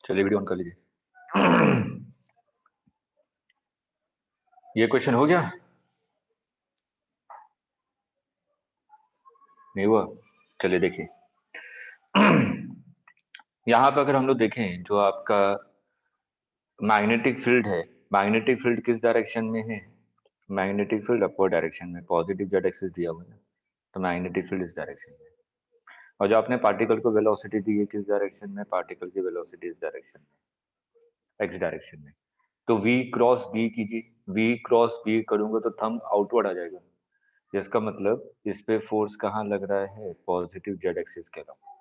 चलिए video on कर लीजिए। ये क्वेश्चन हो गया? नहीं हुआ? चलिए देखिए। यहाँ पे अगर हम लोग देखें जो आपका मैग्नेटिक फील्ड है, मैग्नेटिक फील्ड किस डायरेक्शन में है? मैग्नेटिक फील्ड अपवर्ड डायरेक्शन में, पॉजिटिव जेड एक्सिस दिया हुआ है, तो मैग्नेटिक फील्ड इस डायरेक्शन में। और जो आपने पार्टिकल को वेलोसिटी दी है किस डायरेक्शन में? पार्टिकल की वेलोसिटी इस डायरेक्शन में, एक्स डायरेक्शन में। तो v क्रॉस b कीजिए, v क्रॉस b करूंगा तो थंब आउटवर्ड आ जाएगा, जिसका मतलब इस पे फोर्स कहाँ लग रहा है? पॉजिटिव जेड एक्सिस के अलावा।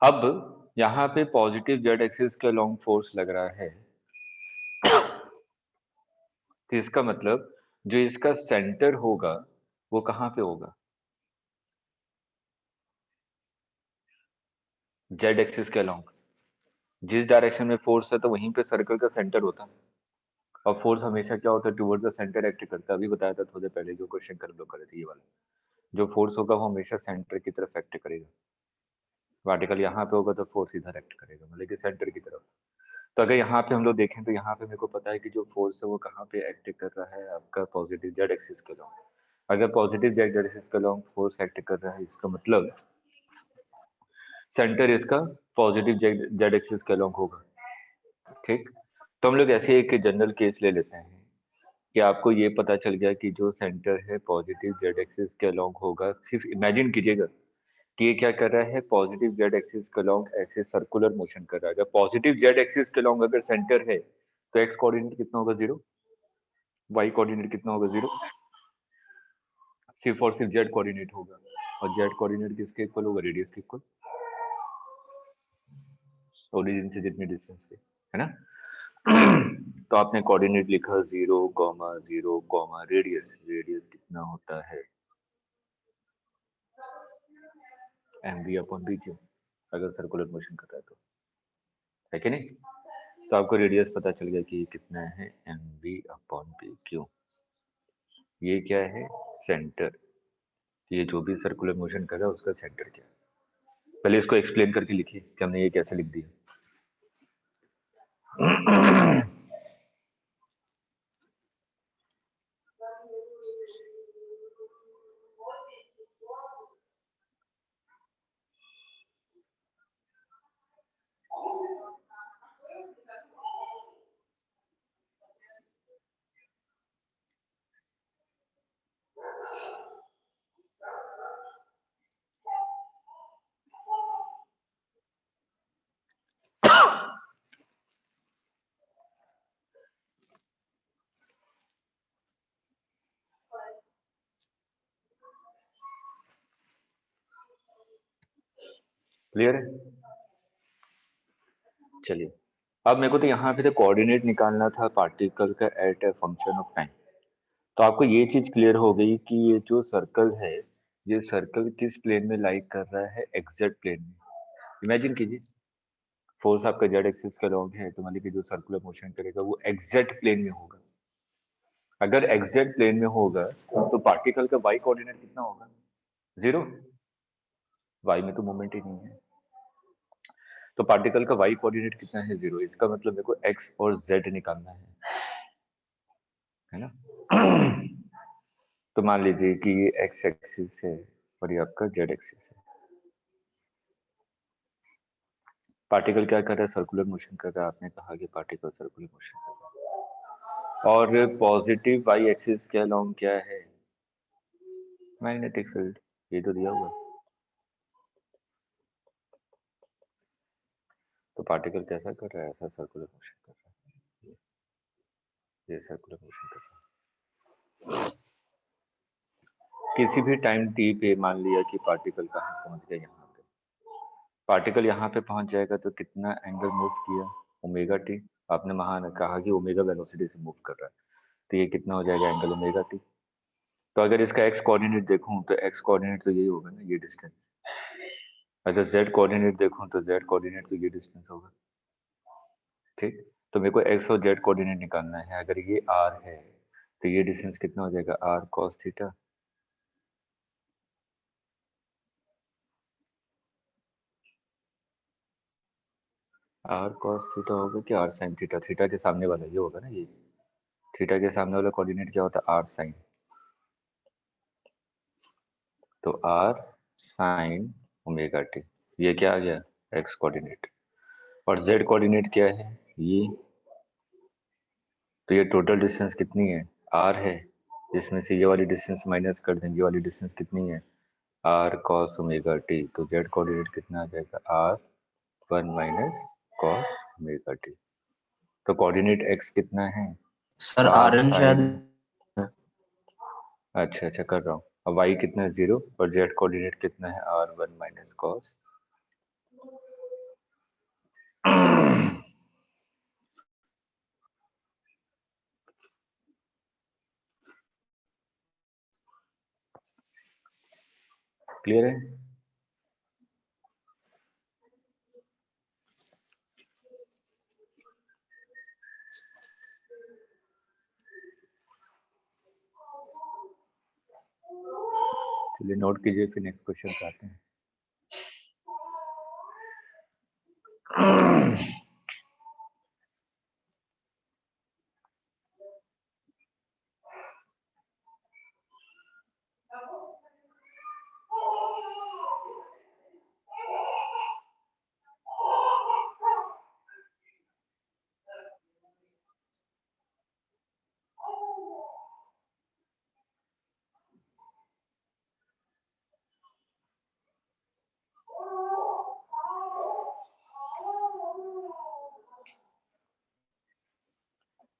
अब यहाँ पे पॉजिटिव जेड एक्सिस के अलोंग फोर्स लग रहा है, तो इसका मतलब जो इसका सेंटर होगा वो कहाँ पे होगा? जेड एक्सिस के अलोंग। जिस डायरेक्शन में फोर्स है तो वहीं पे सर्कल का सेंटर होता है, और फोर्स हमेशा क्या होता है? टुवर्ड्स द सेंटर एक्ट करता है। अभी बताया था थोड़े पहले जो क्वेश्चन कर लो करे थे, ये वाला। जो फोर्स होगा वो हमेशा सेंटर की तरफ एक्ट करेगा। पार्टिकल यहाँ पे होगा तो फोर्स इधर एक्ट करेगा, मतलब कि सेंटर की तरफ। तो अगर यहाँ पे हम लोग देखें तो यहाँ पे मेरे को पता है कि जो फोर्स है वो कहाँ पे एक्ट कर रहा है? आपका पॉजिटिव जेड एक्सिस के अलोंग। अगर पॉजिटिव जेड एक्सिस के अलोंग फोर्स एक्ट कर रहा है, इसका मतलब सेंटर इसका पॉजिटिव जेड एक्सिस के अलोंग होगा। ठीक। तो हम लोग ऐसे एक जनरल केस ले लेते हैं कि आपको ये पता चल गया कि जो सेंटर है पॉजिटिव जेड एक्सिस के अलोंग होगा। सिर्फ इमेजिन कीजिएगा कि ये क्या कर रहा है? पॉजिटिव जेड एक्सिस के अलोंग ऐसे सर्कुलर मोशन कर रहा है। अगर पॉजिटिव जेड एक्सिस के अलोंग अगर सेंटर है तो एक्स कोऑर्डिनेट कितना होगा? 0। वाई कोऑर्डिनेट कितना होगा? 0। सिर्फ और सिर्फ जेड कोऑर्डिनेट होगा, और जेड कोऑर्डिनेट किसके इक्वल होगा? रेडियस के इक्वल, ओरिजिन से जितनी डिस्टेंस पे, है ना? तो आपने कोऑर्डिनेट लिखा 0, 0, रेडियस। रेडियस कितना होता है? M V upon B Q, अगर सर्कुलर मोशन कर रहा है तो, है कि नहीं? तो आपको रेडियस पता चल गया कि कितना है, M V upon B Q. ये क्या है? सेंटर। ये जो भी सर्कुलर मोशन कर रहा है उसका सेंटर क्या है? पहले इसको एक्सप्लेन करके लिखिए कि हमने ये कैसे लिख दिया। क्लियर है? चलिए, अब मेरे को तो यहाँ पे तो कोऑर्डिनेट निकालना था पार्टिकल का at a function of time. तो आपको ये चीज क्लियर हो गई कि ये जो सर्कल है, ये सर्कल किस प्लेन में लाई कर रहा है? एग्जैक्ट प्लेन में। इमेजिन कीजिए, फोर्स आपका जेड एक्सिस के अलोंग है, तो मान लीजिए जो सर्कुलर मोशन करेगा वो एग्जैक्ट प्लेन में होगा। अगर एग्जैक्ट प्लेन में होगा तो पार्टिकल का वाई कोऑर्डिनेट कितना होगा? 0। वाई में तो मोमेंट ही नहीं है, तो पार्टिकल का वाई कोऑर्डिनेट कितना है? 0। इसका मतलब मेरे को एक्स और जेड निकालना है ना? तो मान लीजिए कि ये एक्स एक्सिस है और ये आपका जेड एक्सिस है। पार्टिकल क्या कर रहा है? सर्कुलर मोशन कर रहा है। आपने कहा कि पार्टिकल सर्कुलर मोशन कर रहा है, और पॉजिटिव वाई एक्सिस के अलोंग क्या है? Magnetic field. ये तो दिया हुआ है। तो पार्टिकल कैसा कर रहा है? ऐसा सर्कुलर मोशन कर रहा है, ये सर्कुलर मोशन कर रहा है। किसी भी टाइम टी पे मान लिया कि पार्टिकल कहाँ पहुंच गया, यहाँ पे पार्टिकल यहाँ पे पहुंच जाएगा तो कितना एंगल मूव किया, ओमेगा टी। आपने महान कहा कि ओमेगा वेलोसिटी से मूव कर रहा है, तो ये कितना हो जाएगा एंगल ओमेगा टी। तो अगर इसका एक्स कोऑर्डिनेट देखूं तो एक्स कोऑर्डिनेट तो यही होगा ना, ये डिस्टेंस। अगर जेड कोऑर्डिनेट देखूं तो जेड कोऑर्डिनेट तो ये डिस्टेंस होगा। ठीक, तो मेरे को एक्स और जेड कोऑर्डिनेट निकालना है। अगर ये आर है तो ये डिस्टेंस कितना हो जाएगा, R cos theta. R cos theta होगा कि आर साइन थीटा, थीटा के सामने वाला ये होगा ना, ये थीटा के सामने वाला कोऑर्डिनेट क्या होता है, आर साइन। तो आर साइन ओमेगा टी, ये क्या आ गया, एक्स कोऑर्डिनेट। और जेड कोऑर्डिनेट क्या है, ये। तो ये टोटल डिस्टेंस कितनी है, आर है, जिसमें से ये वाली डिस्टेंस माइनस कर देंगे, ये वाली डिस्टेंस कितनी है, आर कॉस ओमेगा टी। तो जेड कोऑर्डिनेट कितना आ जाएगा, R 1 minus cos omega T. तो कोऑर्डिनेट एक्स कितना है, सर आर आर एन शायद। साइन। अच्छा अच्छा कर रहा हूँ। अब वाई कितना है, 0, और जेड कोऑर्डिनेट कितना है, आर 1 माइनस कॉस। क्लियर है। चलिए नोट कीजिए, फिर नेक्स्ट क्वेश्चन पे आते हैं।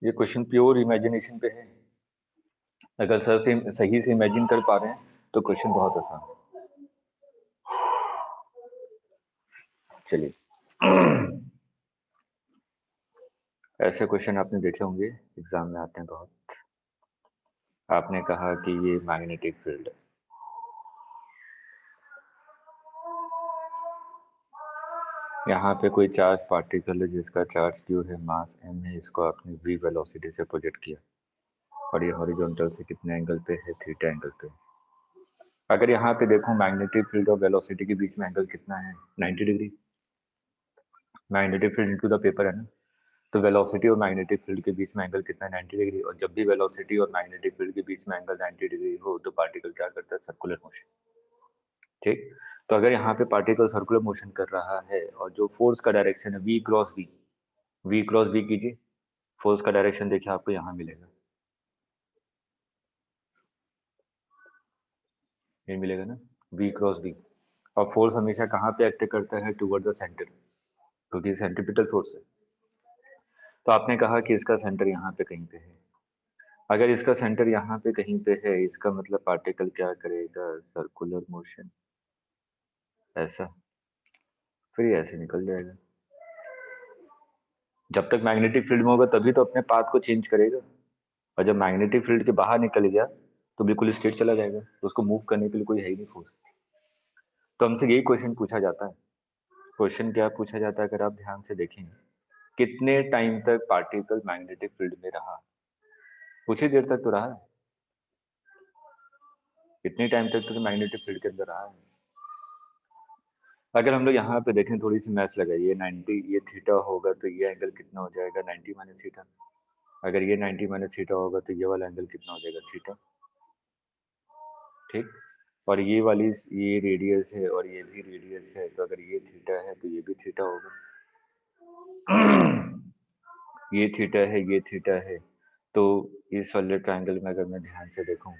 ये क्वेश्चन प्योर इमेजिनेशन पे है। अगर सर से सही से इमेजिन कर पा रहे हैं तो क्वेश्चन बहुत आसान है। चलिए, ऐसे क्वेश्चन आपने देखे होंगे, एग्जाम में आते हैं बहुत। आपने कहा कि ये मैग्नेटिक फील्ड है, यहाँ पे कोई चार्ज पार्टिकल है जिसका चार्ज क्यू है, मास m है, इसको आपने v वेलोसिटी से प्रोजेक्ट किया, और ये हॉरिजॉन्टल से कितने एंगल पे है, थीटा एंगल पे। अगर यहाँ पे देखो मैग्नेटिक फील्ड और वेलोसिटी के बीच में एंगल कितना है, 90 degree. Magnetic field into the paper है ना, तो वेलोसिटी और मैग्नेटिक फील्ड के बीच में एंगल कितना है, 90 डिग्री। और जब भी वेलोसिटी और मैग्नेटिक फील्ड के बीच में एंगल 90 डिग्री हो तो पार्टिकल क्या करता है, सर्कुलर मोशन। ठीक, तो अगर यहाँ पे पार्टिकल सर्कुलर मोशन कर रहा है और जो फोर्स का डायरेक्शन है v cross v, v cross v कीजिए, फोर्स का डायरेक्शन देखिए आपको यहाँ मिलेगा, ये मिलेगा ना, v क्रॉस v। और फोर्स हमेशा कहाँ पे एक्ट करता है, टुवर्ड द सेंटर, क्योंकि सेंट्रीपिटल फोर्स है। तो आपने कहा कि इसका सेंटर यहाँ पे कहीं पे है। अगर इसका सेंटर यहाँ पे कहीं पे है, इसका मतलब पार्टिकल क्या करेगा, सर्कुलर मोशन, ऐसा, फिर ये ऐसे निकल जाएगा। जब तक मैग्नेटिक फील्ड में होगा तभी तो अपने पाथ को चेंज करेगा, और जब मैग्नेटिक फील्ड के बाहर निकल गया तो बिल्कुल स्ट्रेट चला जाएगा, तो उसको मूव करने के लिए कोई है ही नहीं फोर्स। तो हमसे यही क्वेश्चन पूछा जाता है। क्वेश्चन क्या पूछा जाता है, अगर आप ध्यान से देखें, कितने टाइम तक पार्टिकल मैग्नेटिक फील्ड में रहा, कुछ ही देर तक तो रहा है। कितने टाइम तक तो मैग्नेटिक फील्ड के अंदर रहा है। अगर हम लोग यहाँ पे देखें, थोड़ी सी मैथ्स लगाइए, 90 ये थीटा होगा तो ये एंगल कितना हो जाएगा, 90 माइनस थीटा। अगर ये 90 माइनस थीटा होगा तो ये वाला एंगल कितना हो जाएगा, थीटा। ठीक, और ये वाली, ये रेडियस है और ये भी रेडियस है, तो अगर ये थीटा है तो ये भी थीटा होगा। ये थीटा है, ये थीटा है, तो इस वाले ट्रायंगल में अगर मैं ध्यान से देखूं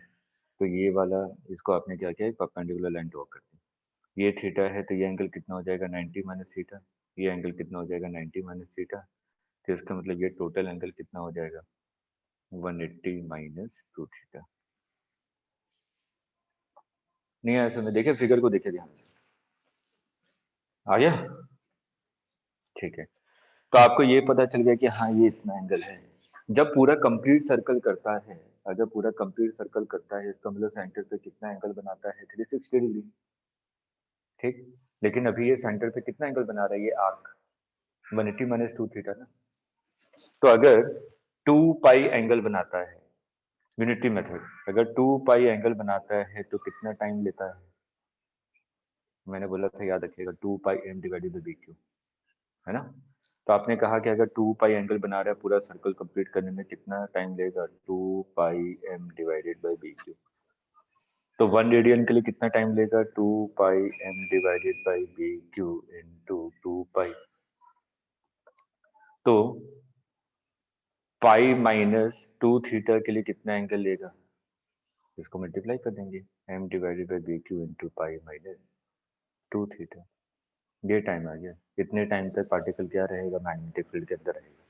तो ये वाला, इसको आपने क्या किया, परपेंडिकुलर लाइन ड्रॉ कर दी। ये थीटा है तो ये एंगल कितना हो जाएगा, 90 माइनस थीटा। ये एंगल कितना हो जाएगा, 90 माइनस थीटा। तो इसका मतलब ये टोटल एंगल कितना हो जाएगा, 180 माइनस 2 थीटा। नहीं आया समझ? देखिए फिगर को देखिए ध्यान से, आ गया? ठीक है, तो आपको ये पता चल गया कि हाँ ये इतना एंगल है। जब पूरा कंप्लीट सर्कल करता है, अगर पूरा कंप्लीट सर्कल करता है इसका मतलब सेंटर पे कितना एंगल बनाता है? 360 डिग्री। ठीक, लेकिन अभी ये सेंटर पे कितना एंगल बना रहा है? ये आर्क 180 माइनस 2 थीटा ना। तो अगर 2 पाई एंगल बनाता है, यूनिटी मेथड, अगर 2 पाई एंगल बनाता है तो कितना टाइम लेता है? मैंने बोला था याद रखिएगा, 2 pi M divided by B Q, है ना? तो आपने कहा कि अगर 2 पाई एंगल बना रहा है पूरा सर्कल कंप्लीट करने में कितना टाइम लेगा? 2 pi M divided by B Q. तो 1 रेडियन के लिए कितना टाइम लेगा? 2 pi M divided by B Q into 2 pi. तो पाई माइनस 2 थीटा के लिए कितना एंगल लेगा? इसको मल्टीप्लाई कर देंगे, M divided by B Q into pi minus 2 theta. ये टाइम आ गया। इतने टाइम तक पार्टिकल क्या रहेगा? मैग्नेटिक फील्ड के अंदर रहेगा।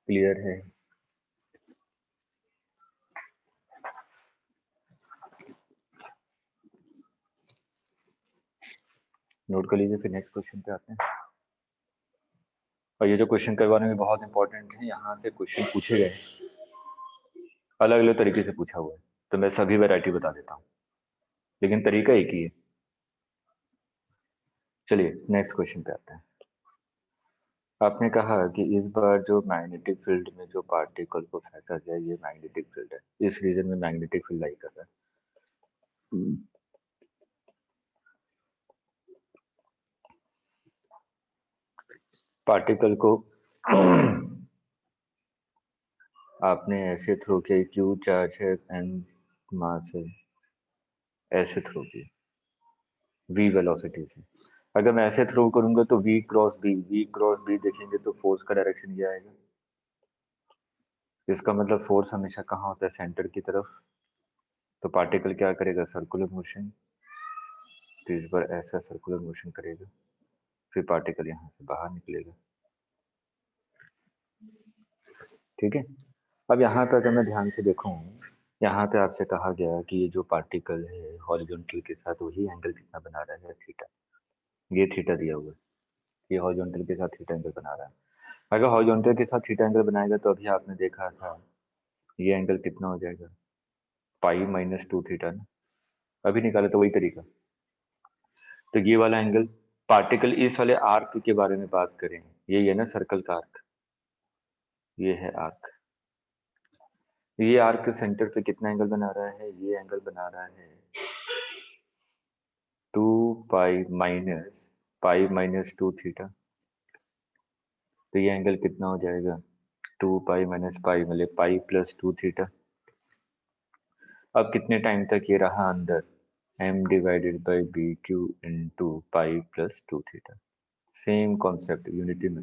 क्लियर है? नोट कर लीजिए, फिर नेक्स्ट क्वेश्चन पे आते हैं। और ये जो क्वेश्चन करवाने में बहुत इंपॉर्टेंट है, यहाँ से क्वेश्चन पूछे गए अलग अलग तरीके से पूछा हुआ है, तो मैं सभी वैरायटी बता देता हूँ, लेकिन तरीका एक ही है। चलिए नेक्स्ट क्वेश्चन पे आते हैं। आपने कहा कि इस बार जो मैग्नेटिक फील्ड में जो पार्टिकल को फेंका गया ये मैग्नेटिक फील्ड है, इस रीजन में मैग्नेटिक फील्ड लाई कर रहा है। पार्टिकल को आपने ऐसे थ्रो किया, क्यू चार्ज है एन मास है, ऐसे थ्रो किया v वेलोसिटी से। अगर मैं ऐसे थ्रो करूंगा तो v क्रॉस बी देखेंगे तो फोर्स का डायरेक्शन ये आएगा। इसका मतलब फोर्स हमेशा कहाँ होता है? सेंटर की तरफ। तो पार्टिकल क्या करेगा? सर्कुलर मोशन, तो इस बार ऐसा सर्कुलर मोशन करेगा, फिर पार्टिकल यहाँ से बाहर निकलेगा। ठीक है, अब यहाँ पे अगर मैं ध्यान से देखूं, यहाँ पे आपसे कहा गया कि ये जो पार्टिकल है हॉरिजॉन्टल के साथ वही एंगल कितना बना रहा है? थीटा। ये थीटा दिया हुआ है, ये हॉरिजॉन्टल के साथ थीटा एंगल बना रहा है। अगर हॉरिजॉन्टल के साथ थीटा एंगल बनाएगा तो अभी आपने देखा था ये एंगल कितना हो जाएगा? पाई माइनस 2 थीटा ना। अभी निकाला तो वही तरीका। तो ये वाला एंगल, पार्टिकल इस वाले आर्क के बारे में बात करें, ये है ना सर्कल का आर्क, ये है आर्क। ये आर्क के सेंटर पे कितना एंगल बना रहा है? ये एंगल बना रहा है 2 पाई माइनस 2 थीटा। तो ये एंगल कितना हो जाएगा? 2 पाई माइनस पाई मतलब पाई प्लस 2 थीटा। अब कितने टाइम तक ये रहा अंदर? m divided by B Q into pi plus 2 theta. Same concept, unity में।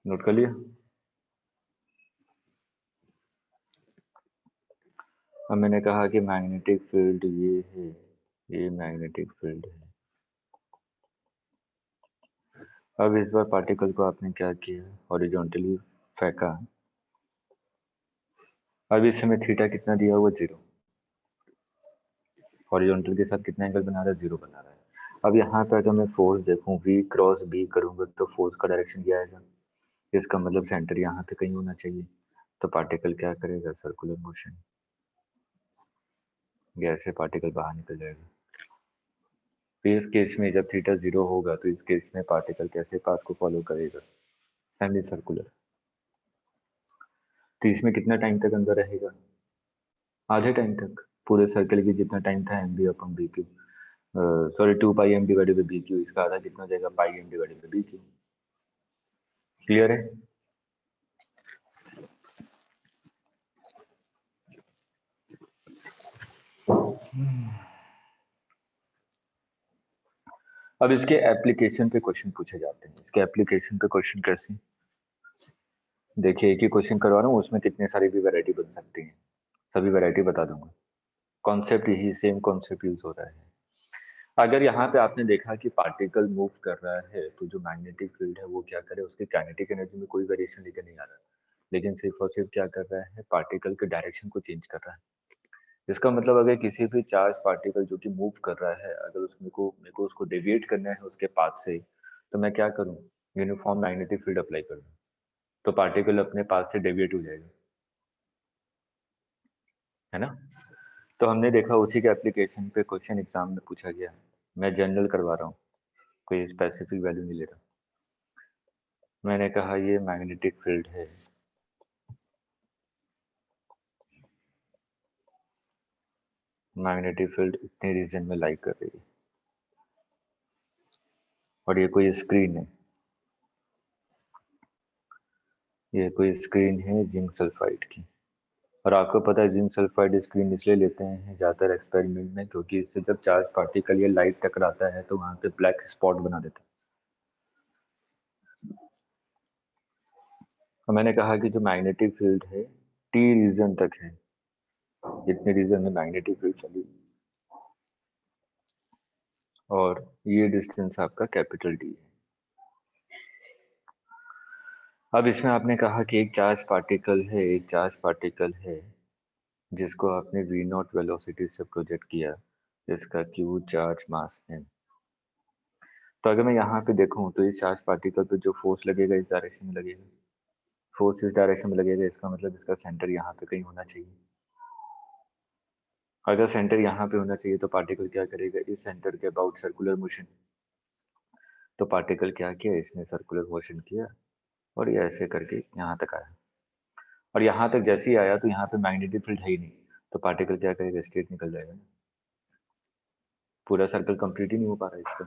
नोट कर लिया? अब मैंने कहा कि मैग्नेटिक फील्ड ये है, ये मैग्नेटिक फील्ड है। अब इस बार पार्टिकल को आपने क्या किया? हॉरिजॉन्टली फेंका। अब इस समय थीटा कितना दिया हुआ? 0। हॉरिजॉन्टल के साथ कितना एंगल बना रहा है? 0 बना रहा है। अब यहाँ पे अगर मैं फोर्स देखूं, v क्रॉस b करूंगा तो फोर्स का डायरेक्शन क्या आएगा? इसका मतलब सेंटर यहाँ पे कहीं होना चाहिए। तो पार्टिकल क्या करेगा? सर्कुलर मोशन, गैस से पार्टिकल बाहर निकल जाएगा। तो इस केस में जब थीटा 0 होगा तो इस केस में पार्टिकल कैसे पाथ को फॉलो करेगा? Semi circular. तो इसमें कितना टाइम तक अंदर रहेगा? आधे टाइम तक। पूरे सर्कल की जितना टाइम था M B upon B Q, sorry 2 pi M divided by B Q, इसका आधा कितना हो जाएगा? Pi M divided by B Q. Clear है? अब इसके एप्लीकेशन पे क्वेश्चन पूछे जाते हैं। इसके एप्लीकेशन पे क्वेश्चन कैसे? देखिए एक ही क्वेश्चन करवा रहा हूँ, उसमें कितने सारी भी वैरायटी बन सकती है, सभी वैरायटी बता दूंगा। कॉन्सेप्ट यही सेम कॉन्सेप्ट यूज हो रहा है। अगर यहाँ पे आपने देखा कि पार्टिकल मूव कर रहा है तो जो मैग्नेटिक फील्ड है वो क्या करे, उसकी काइनेटिक एनर्जी में कोई वेरिएशन लेकर नहीं आ रहा, लेकिन सिर्फ और सिर्फ क्या कर रहा है, पार्टिकल के डायरेक्शन को चेंज कर रहा है। इसका मतलब अगर किसी भी चार्ज पार्टिकल जो कि मूव कर रहा है, अगर उसमें को मेरे को उसको डेविएट करना है उसके पाथ से, तो मैं क्या करूँ, यूनिफॉर्म मैग्नेटिक फील्ड अप्लाई कर दूँ, तो पार्टिकल अपने पाथ से डेविएट हो जाएगा, है ना। तो हमने देखा उसी के एप्लीकेशन पे क्वेश्चन एग्जाम में पूछा गया। मैं जनरल करवा रहा हूँ, कोई स्पेसिफिक वैल्यू नहीं ले रहा। मैंने कहा ये मैग्नेटिक फील्ड है, मैग्नेटिक फील्ड इतने रीजन में लाई कर रही है, और ये कोई स्क्रीन है, ये कोई स्क्रीन है जिंक सल्फाइड की। और आपको पता है जिंक सल्फाइड स्क्रीन इसलिए लेते हैं ज़्यादातर एक्सपेरिमेंट में, क्योंकि इससे जब चार्ज पार्टिकल या लाइट टकराता है तो वहाँ पे ब्लैक स्पॉट बना देता है। और मैंने कहा कि जो मैग्नेटिक फील्ड है टी रीजन तक है, जितने रीजन में मैग्नेटिक फील्ड चली, और ये डिस्टेंस आपका कैपिटल डी है। अब इसमें आपने कहा कि एक चार्ज पार्टिकल है, एक चार्ज पार्टिकल है जिसको आपने वी नॉट वेलोसिटी से प्रोजेक्ट किया, जिसका क्यू चार्ज मास है। तो अगर मैं यहाँ पे देखूँ तो इस चार्ज पार्टिकल पे जो फोर्स लगेगा इस डायरेक्शन में लगेगा, फोर्स इस डायरेक्शन में लगेगा, इसका मतलब इसका सेंटर यहाँ पे कहीं होना चाहिए। अगर सेंटर यहाँ पे होना चाहिए तो पार्टिकल क्या करेगा, इस सेंटर के अबाउट सर्कुलर मोशन। तो पार्टिकल क्या किया, इसने सर्कुलर मोशन किया और ये ऐसे करके यहाँ तक आया, और यहाँ तक जैसे ही आया तो यहाँ पे मैग्नेटिक फील्ड है ही नहीं, तो पार्टिकल क्या करेगा, स्ट्रेट निकल जाएगा ना, पूरा सर्कल कंप्लीट ही नहीं हो पा रहा है इसका।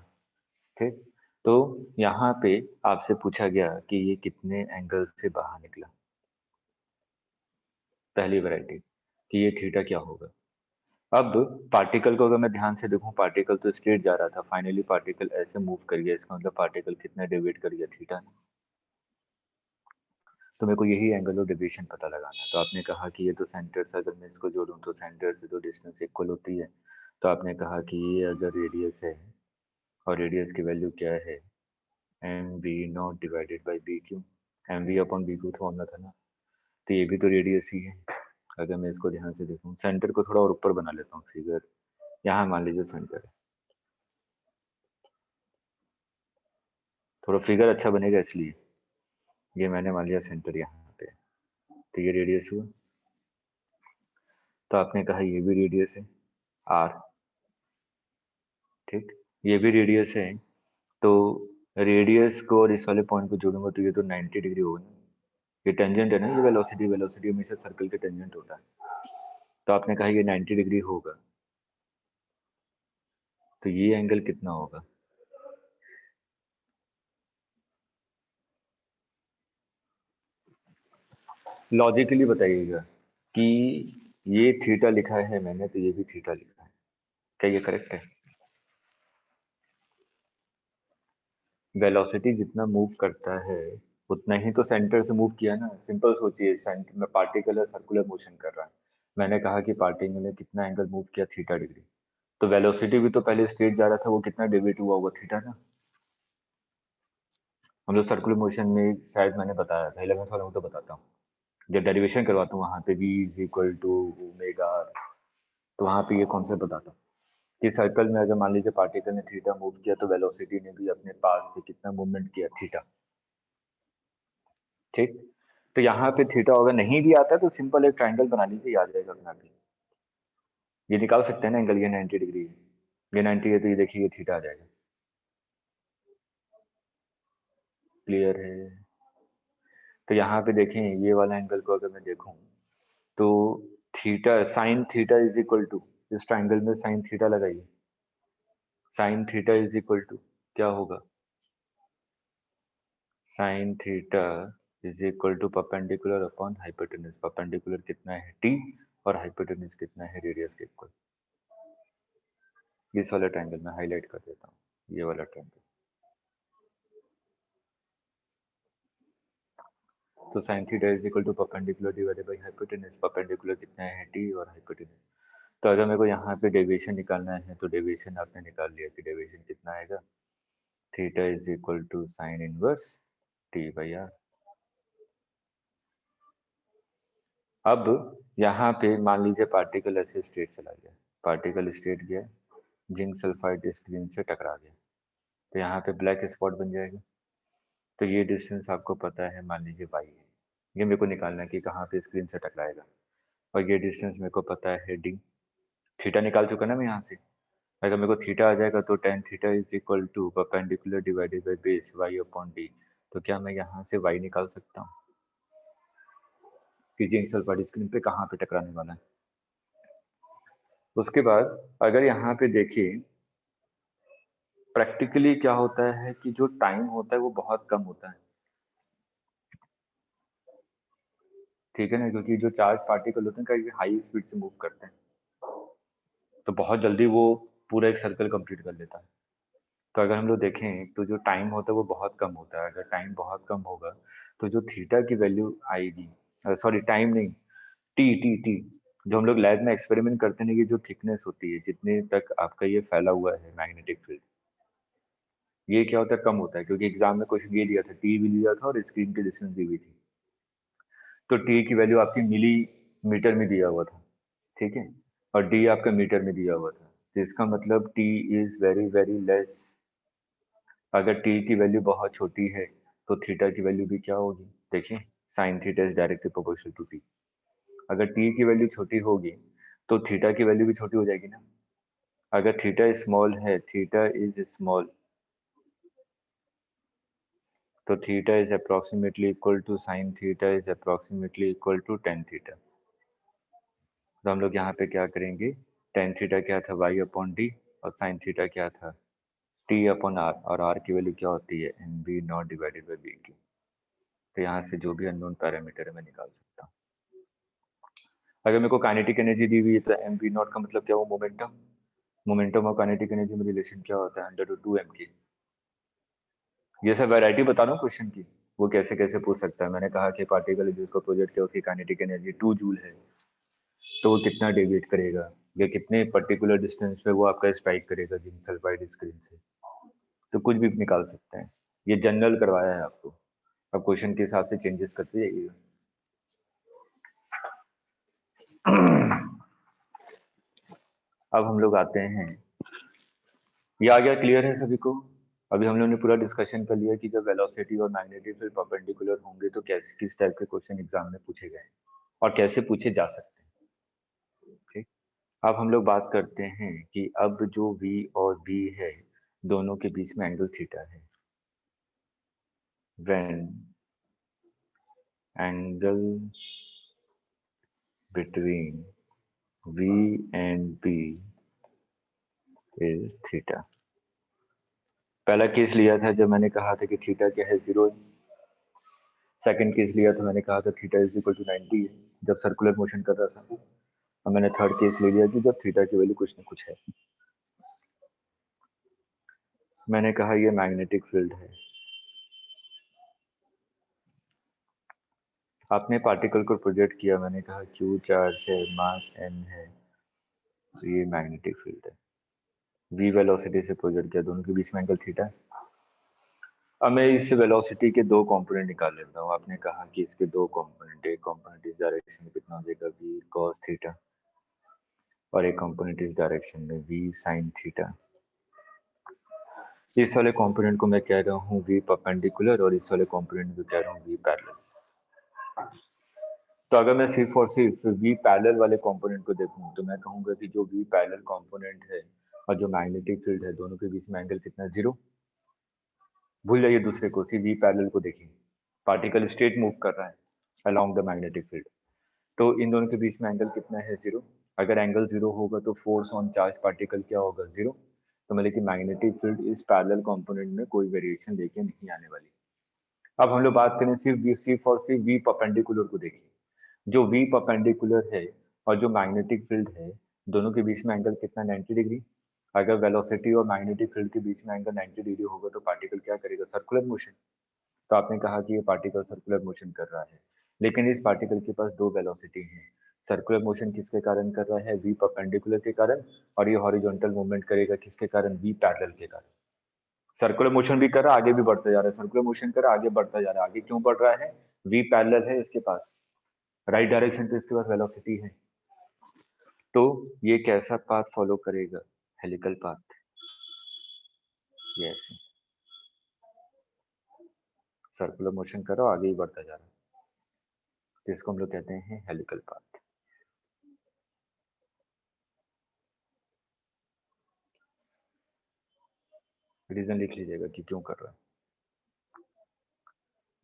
ठीक। तो यहाँ पे आपसे पूछा गया कि ये कितने एंगल से बाहर निकला, पहली वैरायटी कि ये थीटा क्या होगा। अब पार्टिकल को अगर मैं ध्यान से देखूं, पार्टिकल तो स्ट्रेट जा रहा था, फाइनली पार्टिकल ऐसे मूव कर गया, इसका मतलब पार्टिकल कितना डेविएट कर गया, थीटा। तो मेरे को यही एंगल ऑफ डेविएशन पता लगाना है। तो आपने कहा कि ये तो सेंटर से अगर मैं इसको जोड़ूं तो सेंटर से तो डिस्टेंस इक्वल होती है। तो आपने कहा कि ये अगर रेडियस है, और रेडियस की वैल्यू क्या है, M V not divided by B Q, M V upon B Q formula था ना। तो ये भी तो रेडियस ही है। अगर मैं इसको ध्यान से देखूं, सेंटर को थोड़ा और ऊपर बना लेता हूँ फिगर, यहाँ मान लीजिए सेंटर है, थोड़ा फिगर अच्छा बनेगा इसलिए। ये मैंने मान लिया सेंटर यहाँ पे, तो ये रेडियस हुआ। तो आपने कहा ये भी रेडियस है, आर। ठीक, ये भी रेडियस है। तो रेडियस को और इस वाले पॉइंट को जोड़ूंगा तो ये तो 90 डिग्री होगा ना। ये टेंजेंट है ना, ये वेलोसिटी, वेलोसिटी हमेशा सर्कल के टेंजेंट होता है। तो आपने कहा ये 90 डिग्री होगा, तो ये एंगल कितना होगा। लॉजिकली बताइएगा कि ये थीटा लिखा है मैंने, तो ये भी थीटा लिखा है, क्या ये करेक्ट है। वेलोसिटी जितना मूव करता है उतना ही तो सेंटर से मूव किया ना, सिंपल सोचिए, सेंटर में पार्टिकल है, सर्कुलर मोशन कर रहा है। मैंने कहा कि पार्टिकल ने कितना एंगल मूव किया, थीटा डिग्री। तो वेलोसिटी भी तो पहले स्ट्रेट जा रहा था, वो कितना डेविएट हुआ होगा, थीटा ना। हम लोग सर्कुलर मोशन में शायद मैंने बताया था, 11th वाला हूँ तो बताता हूँ, जब डेरिवेशन करवाता हूँ वहां पे v is equal to omega, तो वहां पे ये कॉन्सेप्ट बताता हूँ कि सर्कल में अगर मान लीजिए पार्टिकल ने थीटा मूव किया तो वेलोसिटी ने भी अपने पास से कितना मूवमेंट किया, थीटा। ठीक। तो यहाँ पे थीटा अगर नहीं भी आता तो सिंपल एक ट्राइंगल बना लीजिए, याद रहेगा अपना भी। ये निकाल सकते हैं ना एंगल, ये 90 डिग्री है, ये 90 है, तो ये देखिए ये थीटा आ जाएगा। क्लियर है। तो यहाँ पे देखें ये वाला एंगल को अगर मैं देखूं तो theta, sine theta is equal to, इस ट्राइंगल में साइन थीटा लगाइए, sine theta is equal to क्या होगा, sine theta is equal to perpendicular upon hypotenuse. Perpendicular कितना है, टी, और हाइपोटेन्यूज कितना है, रेडियस के इक्वल। इस वाला ट्रायंगल में हाईलाइट कर देता हूँ, ये वाला ट्रायंगल। तो sine theta is equal to perpendicular divided by hypotenuse. Perpendicular कितना है टी और हाइपोटेनस। तो अगर मेरे को यहाँ पे डेविएशन निकालना है तो डेविएशन आपने निकाल लिया कि डेविएशन कितना आएगा, theta is equal to sine inverse T by R. अब यहाँ पे मान लीजिए पार्टिकल ऐसे स्टेट चला गया, पार्टिकल स्टेट गया, जिंक सल्फाइड स्क्रीन से टकरा गया, तो यहाँ पे ब्लैक स्पॉट बन जाएगा। तो ये डिस्टेंस आपको पता है, मान लीजिए y है, ये मेरे को निकालना है कि कहाँ पे स्क्रीन से टकराएगा। और ये डिस्टेंस मेरे को पता है डी, थीटा निकाल चुका ना मैं यहाँ से। अगर मेरे को थीटा आ जाएगा तो tan theta is equal to perpendicular divided by base y upon D. तो क्या मैं यहाँ से y निकाल सकता हूँ कि जिंक सल्फाइड स्क्रीन पे कहाँ पे टकराने वाला है। उसके बाद अगर यहाँ पे देखिए प्रैक्टिकली क्या होता है कि जो टाइम होता है वो बहुत कम होता है, ठीक है ना, क्योंकि जो चार्ज पार्टिकल होते हैं कहीं हाई स्पीड से मूव करते हैं, तो बहुत जल्दी वो पूरा एक सर्कल कंप्लीट कर लेता है। तो अगर हम लोग देखें तो जो टाइम होता है वो बहुत कम होता है। अगर टाइम बहुत कम होगा तो जो थीटा की वैल्यू आएगी, सॉरी टाइम नहीं, टी टी टी, जो हम लोग लैब में एक्सपेरिमेंट करते हैं, ये जो थिकनेस होती है जितने तक आपका ये फैला हुआ है मैग्नेटिक फील्ड, ये क्या होता है कम होता है, क्योंकि एग्जाम में क्वेश्चन ये दिया था, टी भी दिया था और स्क्रीन की डिस्टेंस दी हुई थी। तो टी की वैल्यू आपकी मिलीमीटर में दिया हुआ था, ठीक है, और डी आपका मीटर में दिया हुआ था। तो इसका मतलब T is very very less. अगर टी की वैल्यू बहुत छोटी है तो थीटा की वैल्यू भी क्या होगी, देखिए sine theta is directly proportional to T. अगर टी की वैल्यू छोटी होगी तो थीटा की वैल्यू भी छोटी हो जाएगी ना। अगर थीटा स्मॉल है, थीटा इज स्मॉल, तो theta is approximately equal to sine theta is approximately equal to tan theta. तो हम लोग यहाँ पे क्या करेंगे, टेन थीटा क्या था वाई अपॉन डी, और साइन थीटा क्या था टी अपॉन आर, और आर की वैल्यू क्या होती है M B naught divided by B T. तो यहाँ से जो भी अननोन पैरामीटर है मैं निकाल सकता हूँ। अगर मेरे को काइनेटिक एनर्जी दी हुई है तो एम बी नॉट का मतलब क्या हुआ, मोमेंटम। मोमेंटम और काइनेटिक एनर्जी में रिलेशन क्या होता है, अंडर रूट टू एम के। ये सब वैरायटी बता रहा हूँ क्वेश्चन की, वो कैसे कैसे पूछ सकता है। मैंने कहा कि पार्टिकल जिसको प्रोजेक्ट किया उसकी काइनेटिक एनर्जी 2 जूल है, तो वो कितना डेविएट करेगा या कितने पर्टिकुलर डिस्टेंस पे वो आपका स्ट्राइक करेगा जिंक सल्फाइड स्क्रीन से। तो कुछ भी निकाल सकते हैं, ये जनरल करवाया है आपको, अब क्वेश्चन के हिसाब से चेंजेस करते जाइएगा। अब हम लोग आते हैं, ये आ गया क्लियर है सभी को। अभी हम लोग ने पूरा डिस्कशन कर लिया कि जब वेलोसिटी और मैग्नेटिक फील्ड परपेंडिकुलर होंगे तो कैसे किस टाइप के क्वेश्चन एग्जाम में पूछे गए और कैसे पूछे जा सकते हैं, ठीक। अब हम लोग बात करते हैं कि अब जो V और B है दोनों के बीच में एंगल थीटा है। When angle between V and B is theta. पहला केस लिया था जब मैंने कहा था कि थीटा क्या है, 0 है। सेकंड केस लिया था, मैंने कहा था थीटा इज इक्वल टू 90 है, जब सर्कुलर मोशन कर रहा था। और मैंने थर्ड केस ले लिया कि जब थीटा की वैल्यू कुछ ना कुछ है। मैंने कहा ये मैग्नेटिक फील्ड है, आपने पार्टिकल को प्रोजेक्ट किया, मैंने कहा क्यू चार्ज है, मास n है, तो ये मैग्नेटिक फील्ड है। v वेलोसिटी से प्रोजेक्ट किया, दोनों के बीच में एंगल थीटा है। अब मैं इस वेलोसिटी के दो कंपोनेंट निकाल लेता हूँ। आपने कहा कि इसके दो कंपोनेंट, एक कंपोनेंट इस डायरेक्शन में कितना हो जाएगा v cos थीटा, और एक कंपोनेंट इस डायरेक्शन में v sin थीटा। इस वाले कंपोनेंट को मैं कह रहा हूँ v परपेंडिकुलर, और इस वाले कंपोनेंट को कह रहा हूँ v पैरेलल। तो अगर मैं सिर्फ और सिर्फ v पैरेलल वाले कंपोनेंट को देखूं तो मैं कहूंगा कि जो v पैरेलल कंपोनेंट है और जो मैग्नेटिक फील्ड है दोनों के बीच में एंगल कितना, 0। भूल जाइए दूसरे को, सिर्फ v पैरेलल को देखिए। पार्टिकल स्ट्रेट मूव कर रहा है अलोंग द मैग्नेटिक फील्ड, तो इन दोनों के बीच में एंगल कितना है, 0। अगर एंगल 0 होगा तो फोर्स ऑन चार्ज पार्टिकल क्या होगा, 0। तो मतलब कि मैग्नेटिक फील्ड इस पैरेलल कंपोनेंट में कोई वेरिएशन लेके नहीं आने वाली। अब हम लोग बात करें सिर्फ और सिर्फ v परपेंडिकुलर को देखिए। जो v परपेंडिकुलर है और जो मैग्नेटिक फील्ड है दोनों के बीच में एंगल कितना, 90 डिग्री। अगर वेलोसिटी और मैग्नेटिक फील्ड के बीच में एंगल 90 डिग्री होगा तो पार्टिकल क्या करेगा, सर्कुलर मोशन। तो आपने कहा कि ये पार्टिकल सर्कुलर मोशन कर रहा है, लेकिन इस पार्टिकल के पास दो वेलोसिटी है। सर्कुलर मोशन किसके कारण कर रहा है? वी परपेंडिकुलर के कारण। और ये हॉरिजॉन्टल मूवमेंट करेगा किसके कारण? वी पैरेलल के कारण। सर्कुलर मोशन भी कर रहा है, आगे भी बढ़ता जा रहा है, सर्कुलर मोशन कर रहा है, आगे बढ़ता जा रहा है। आगे क्यों बढ़ रहा है? वी पैरेलल है इसके पास, राइट डायरेक्शन पे इसके पास वेलोसिटी है। तो ये कैसा पाथ फॉलो करेगा? Helical path. Yes, circular motion कर रहा है, आगे ही बढ़ता जा रहा है, तो इसको हम लोग कहते हैं हेलिकल पाथ। रीजन लिख लीजिएगा कि क्यों कर रहा है।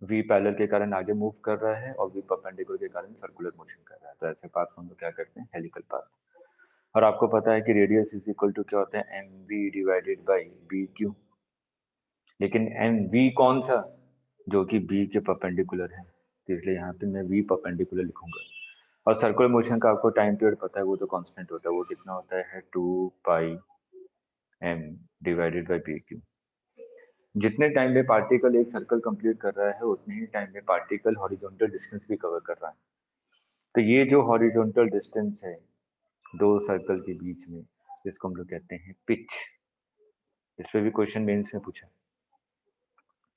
वी पैरेलल के कारण आगे मूव कर रहा है और वी परपेंडिकुलर के कारण सर्कुलर मोशन कर रहा है, तो ऐसे पाथ को हम लोग क्या करते हैं? Helical path. और आपको पता है कि रेडियस इज इक्वल टू क्या होता है? M V divided by B Q. लेकिन एम वी कौन सा? जो कि बी के परपेंडिकुलर है, तो इसलिए यहाँ पे मैं वी परपेंडिकुलर लिखूंगा। और सर्कुलर मोशन का आपको टाइम पीरियड पता है, वो तो कांस्टेंट होता है, वो कितना होता है? 2 pi M divided by B Q. जितने टाइम में पार्टिकल एक सर्कल कंप्लीट कर रहा है, उतने ही टाइम में पार्टिकल हॉरिजॉन्टल डिस्टेंस भी कवर कर रहा है। तो ये जो हॉरिजॉन्टल डिस्टेंस है दो सर्कल के बीच में, जिसको हम लोग कहते हैं पिच। इस पे भी क्वेश्चन मेंस में पूछा,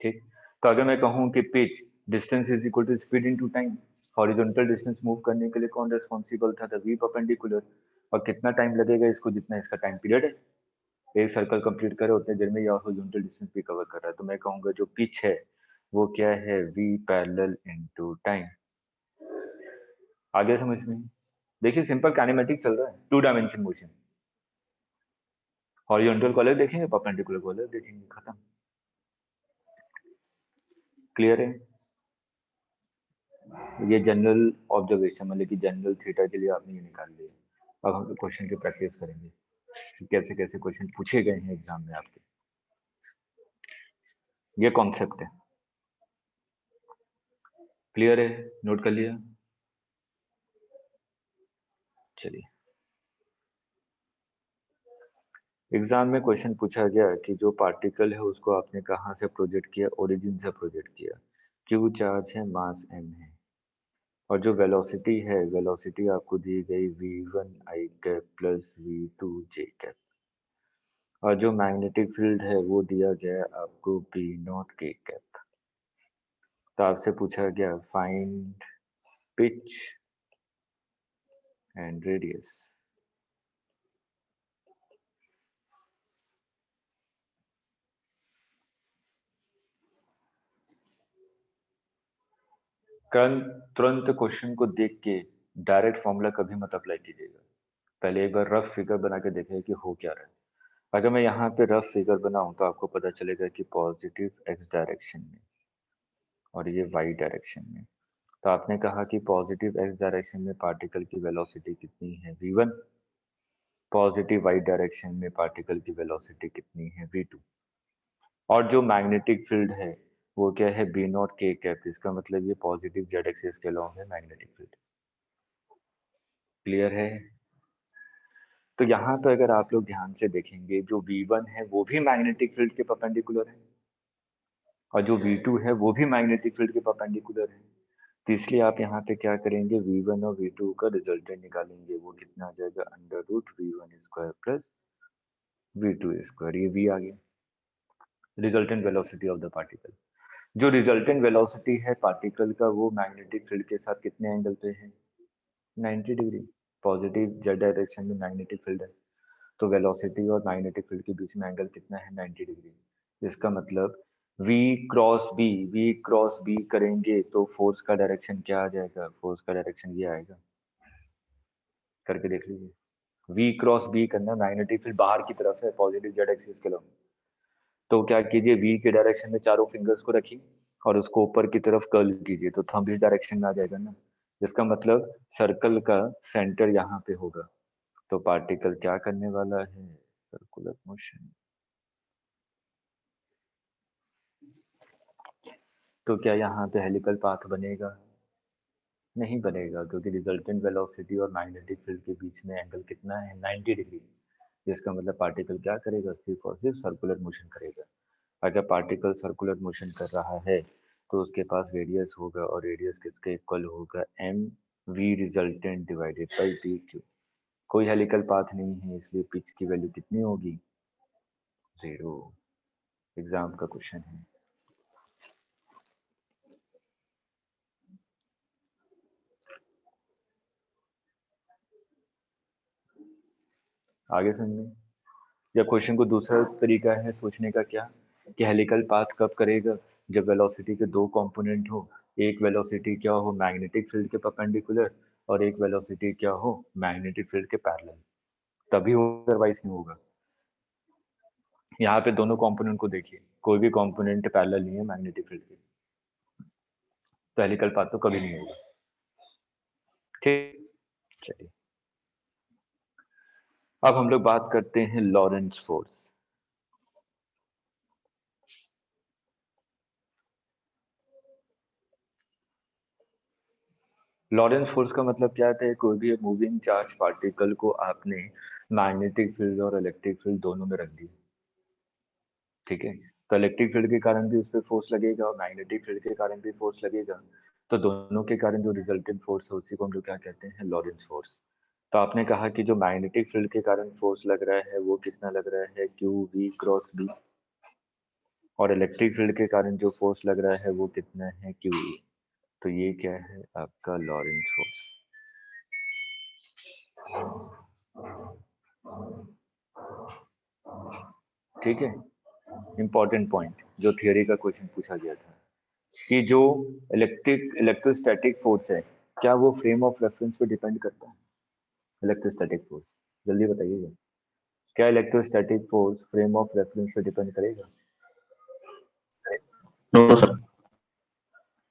ठीक। तो अगर मैं कहूँ कि pitch distance is equal to speed into time, horizontal distance move करने के लिए कौन रेस्पॉन्सिबल था? The V perpendicular. और कितना टाइम लगेगा इसको? जितना इसका टाइम पीरियड है, एक सर्कल कंप्लीट करे उतने देर में ये हॉरिजॉन्टल डिस्टेंस भी कवर कर रहा है। तो मैं कहूंगा जो पिच है वो क्या है? V parallel into time. आगे समझ में? देखिए सिंपल काइनेमेटिक चल रहा है, टू डायमेंशन मोशन। हॉरिजॉन्टल को अलग देखेंगे, परपेंडिकुलर को अलग देखेंगे, खत्म। क्लियर है? ये जनरल ऑब्जर्वेशन, मतलब कि जनरल थीटा के लिए आपने ये निकाल लिया। अब हम क्वेश्चन की प्रैक्टिस करेंगे कि कैसे कैसे क्वेश्चन पूछे गए हैं एग्जाम में आपके। ये कॉन्सेप्ट है, क्लियर है? नोट कर लिया? चलिए, एग्जाम में क्वेश्चन पूछा गया कि जो पार्टिकल है उसको आपने कहाँ से प्रोजेक्ट किया? ओरिजिन से प्रोजेक्ट किया। क्यू चार्ज है, मास एम है, और जो वेलोसिटी है, वेलोसिटी आपको दी गई v1 आई कैप प्लस v2 जे कैप। और जो मैग्नेटिक फील्ड है वो दिया गया आपको बी नॉट के कैप। तो आपसे पूछा गया फाइंड पिच एंड रेडियस। तुरंत क्वेश्चन को देख के डायरेक्ट फॉर्मूला कभी मत अप्लाई कीजिएगा। पहले एक बार रफ फिगर बना के देखिए कि हो क्या रहा है। अगर मैं यहाँ पे रफ फिगर बनाऊं तो आपको पता चलेगा कि पॉजिटिव एक्स डायरेक्शन में और ये वाई डायरेक्शन में। तो आपने कहा कि पॉजिटिव एक्स डायरेक्शन में पार्टिकल की वेलोसिटी कितनी है? v1। पॉजिटिव वाई डायरेक्शन में पार्टिकल की वेलोसिटी कितनी है? v2। और जो मैग्नेटिक फील्ड है वो क्या है? बी नॉट के कैप। इसका मतलब ये पॉजिटिव जेड एक्सिस के अलॉन्ग है मैग्नेटिक फील्ड। क्लियर है? तो यहाँ पे अगर आप लोग ध्यान से देखेंगे, जो v1 है वो भी मैग्नेटिक फील्ड के परपेंडिकुलर है, और जो v2 है वो भी मैग्नेटिक फील्ड के परपेंडिकुलर है। तो इसलिए आप यहाँ पे क्या करेंगे? v1 और v2 का रिजल्टेंट निकालेंगे। वो कितना आ जाएगा? Under root v1 square plus v2 square. ये v आ गया, resultant velocity of the particle. जो रिजल्टेंट वेलोसिटी है पार्टिकल का, वो मैग्नेटिक फील्ड के साथ कितने एंगल पे है? 90 डिग्री। पॉजिटिव जेड डायरेक्शन में मैग्नेटिक फील्ड है, तो वेलोसिटी और मैग्नेटिक फील्ड के बीच में एंगल कितना है? 90 डिग्री। इसका मतलब v cross b, v cross b करेंगे तो फोर्स का डायरेक्शन क्या आ जाएगा? फोर्स का डायरेक्शन ये आएगा, करके देख लीजिए। v क्रॉस b करना, मैग्नेटिक फील्ड बाहर की तरफ है पॉजिटिव जेड एक्सिस के लंब। तो क्या कीजिए? v के डायरेक्शन में चारों फिंगर्स को रखिए और उसको ऊपर की तरफ कर्ल कीजिए, तो थंब इस डायरेक्शन में आ जाएगा ना। इसका मतलब सर्कल का सेंटर यहाँ पे होगा। तो पार्टिकल क्या करने वाला है? Circular motion. तो क्या यहाँ पे हेलिकल पाथ बनेगा? नहीं बनेगा, क्योंकि रिजल्टेंट वेलोसिटी और मैग्नेटिक फील्ड के बीच में एंगल कितना है? 90 डिग्री। जिसका मतलब पार्टिकल क्या करेगा? सिर्फ और सिर्फ सर्कुलर मोशन करेगा। अगर पार्टिकल सर्कुलर मोशन कर रहा है तो उसके पास रेडियस होगा और रेडियस किसके इक्वल होगा, M V resultant divided by D Q. कोई हेलिकल पाथ नहीं है, इसलिए पिच की वैल्यू कितनी होगी, 0। एग्जाम का क्वेश्चन है। आगे समझे। या क्वेश्चन को दूसरा तरीका है सोचने का, क्या कि हेलिकल पाथ कब करेगा, जब वेलोसिटी के दो कंपोनेंट हो। एक वेलोसिटी क्या हो, मैग्नेटिक फील्ड के परपेंडिकुलर, और एक वेलोसिटी क्या हो, मैग्नेटिक फील्ड के पैरेलल, तभी होगा, अदरवाइज नहीं होगा। यहाँ पे दोनों कंपोनेंट को देखिए, कोई भी कंपोनेंट पैरेलल नहीं है मैग्नेटिक फील्ड के, तो हेलिकल पाथ तो कभी नहीं होगा। ठीक, चलिए अब हम लोग बात करते हैं लॉरेंस फोर्स। लॉरेंस फोर्स का मतलब क्या है, कोई भी मूविंग चार्ज पार्टिकल को आपने मैग्नेटिक फील्ड और इलेक्ट्रिक फील्ड दोनों में रख दिया, ठीक है। तो इलेक्ट्रिक फील्ड के कारण भी उस पर फोर्स लगेगा और मैग्नेटिक फील्ड के कारण भी फोर्स लगेगा। तो दोनों के कारण जो रिजल्टेंट फोर्स है उसी को हम लोग क्या कहते हैं, लॉरेंस फोर्स। तो आपने कहा कि जो मैग्नेटिक फील्ड के कारण फोर्स लग रहा है वो कितना लग रहा है, क्यू वी क्रॉस बी, और इलेक्ट्रिक फील्ड के कारण जो फोर्स लग रहा है वो कितना है, क्यू ई। तो ये क्या है आपका लॉरेंस फोर्स। ठीक है, इंपॉर्टेंट पॉइंट जो थियरी का क्वेश्चन पूछा गया था, कि जो इलेक्ट्रोस्टैटिक फोर्स है, क्या वो फ्रेम ऑफ रेफरेंस पे डिपेंड करता है। इलेक्ट्रोस्टैटिक फोर्स, जल्दी बताइएगा, क्या electrostatic force frame of reference पे डिपेंड करेगा। No sir.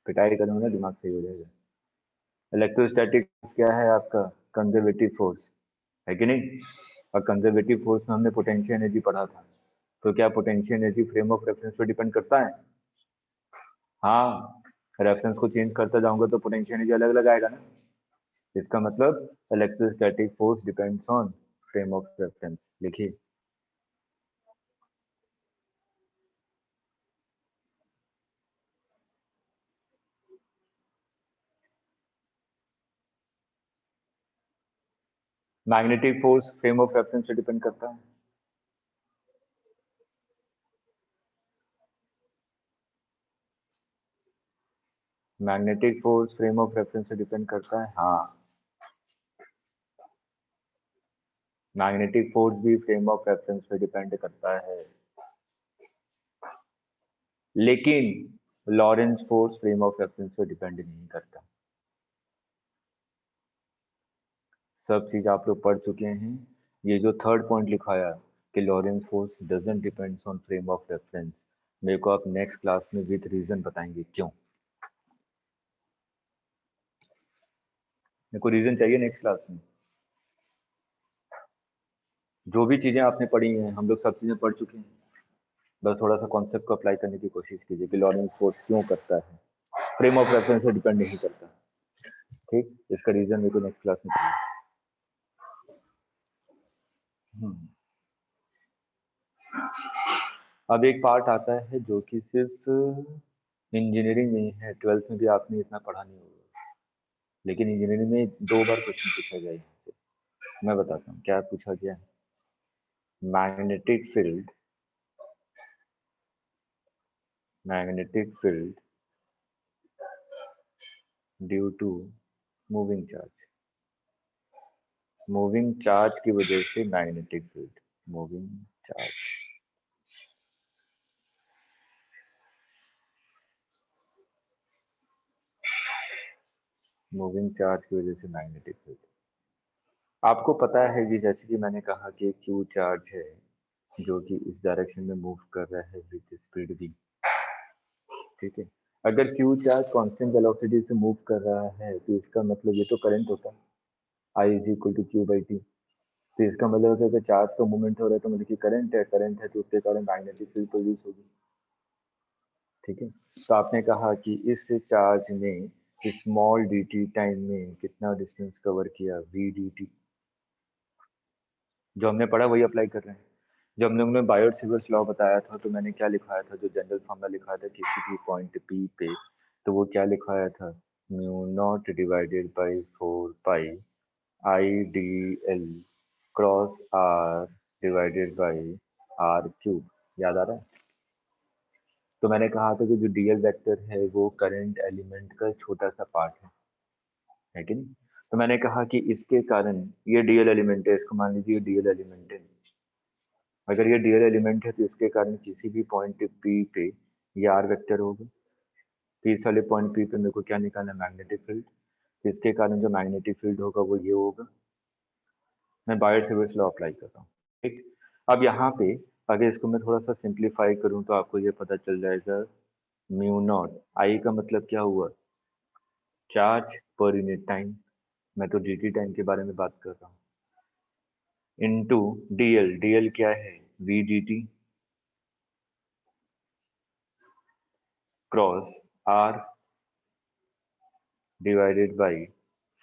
पिटाई करूंगा ना, दिमाग सही हो जाएगा। इलेक्ट्रोस्टैटिक क्या है आपका, कंजर्वेटिव फोर्स है कि नहीं। और कंजर्वेटिव फोर्स में हमने पोटेंशियल एनर्जी पढ़ा था, तो क्या potential energy frame of reference पे डिपेंड करता है। हाँ, रेफरेंस को चेंज करता जाऊंगा तो पोटेंशियल एनर्जी अलग अलग आएगा ना। इसका मतलब electrostatic force depends on frame of reference. लिखिए, magnetic force frame of reference पे डिपेंड करता है। Magnetic force frame of reference से डिपेंड करता है, हाँ। मैग्नेटिक फोर्स भी फ्रेम ऑफ रेफरेंस पे डिपेंड करता है, लेकिन Lorentz force frame of reference पे डिपेंड नहीं करता। सब चीज आप लोग पढ़ चुके हैं। ये जो थर्ड पॉइंट लिखाया कि Lawrence force doesn't depends on frame of reference, मेरे को आप नेक्स्ट क्लास में विद रीजन बताएंगे क्यों। मेरे को रीजन चाहिए नेक्स्ट क्लास में। जो भी चीजें आपने पढ़ी हैं हम लोग सब चीजें पढ़ चुके हैं, बस थोड़ा सा कॉन्सेप्ट को अप्लाई करने की कोशिश कीजिए कि लॉरेंस फोर्स क्यों करता है, फ्रेम ऑफ रेफरेंस से डिपेंड नहीं करता। ठीक, इसका रीजन मेरे को नेक्स्ट क्लास में चाहिए। हम्म। अब एक पार्ट आता है जो कि सिर्फ इंजीनियरिंग में ही है, 12th में भी आपने इतना पढ़ा नहीं होगा, लेकिन इंजीनियरिंग में 2 बार क्वेश्चन पूछा गया है। मैं बताता हूँ क्या पूछा गया। Magnetic field, magnetic field due to moving charge, moving charge की वजह से magnetic field, moving charge, moving charge की वजह से मैग्नेटिक फील्ड। आपको पता है कि जैसे कि मैंने कहा कि क्यू चार्ज है जो कि इस डायरेक्शन में मूव कर रहा है विद स्पीड v, ठीक है। अगर क्यू चार्ज कांस्टेंट वेलोसिटी से मूव कर रहा है तो इसका मतलब ये तो करंट होता है, I is equal to Q by T. तो इसका मतलब है कि अगर चार्ज का मूवमेंट हो रहा है तो मतलब कि करंट है, करंट है तो उसके कारण मैग्नेटिक फील्ड प्रोड्यूस होगी, ठीक है। तो आपने कहा कि इस चार्ज ने स्मॉल डी टी टाइम में कितना डिस्टेंस कवर किया, वी डी टी। जो हमने पढ़ा वही अप्लाई कर रहे हैं। जब हम लोग ने बायोट-सेवर्स लॉ बताया था तो मैंने क्या लिखवाया था, जो जनरल फॉर्मूला लिखा था किसी भी पॉइंट पी पे, तो वो क्या लिखवाया था, mu naught divided by 4 pi I D L cross R divided by R cube. याद आ रहा है? तो मैंने कहा था कि जो डीएल वेक्टर है वो करंट एलिमेंट का छोटा सा पार्ट है कि नहीं? तो मैंने कहा कि इसके कारण ये डीएल एलिमेंट है, इसको मान लीजिए डीएल एलिमेंट है। अगर ये डीएल एलिमेंट है तो इसके कारण किसी भी पॉइंट पी पे ये आर वेक्टर होगा। तो इस वाले पॉइंट पी पे मेरे को क्या निकालना है, मैग्नेटिक फील्ड। तो इसके कारण जो मैग्नेटिक फील्ड होगा वो ये होगा। मैं बायोट-सेवर्स लॉ अप्लाई कर रहा हूँ, ठीक। अब यहाँ पे अगर इसको मैं थोड़ा सा सिंप्लीफाई करूँ तो आपको ये पता चल जाएगा, म्यू नॉट आई का मतलब क्या हुआ, चार्ज पर यूनिट टाइम। मैं तो dt टाइम के बारे में बात कर रहा हूँ, इनटू dl। dl क्या है, v dt cross r divided by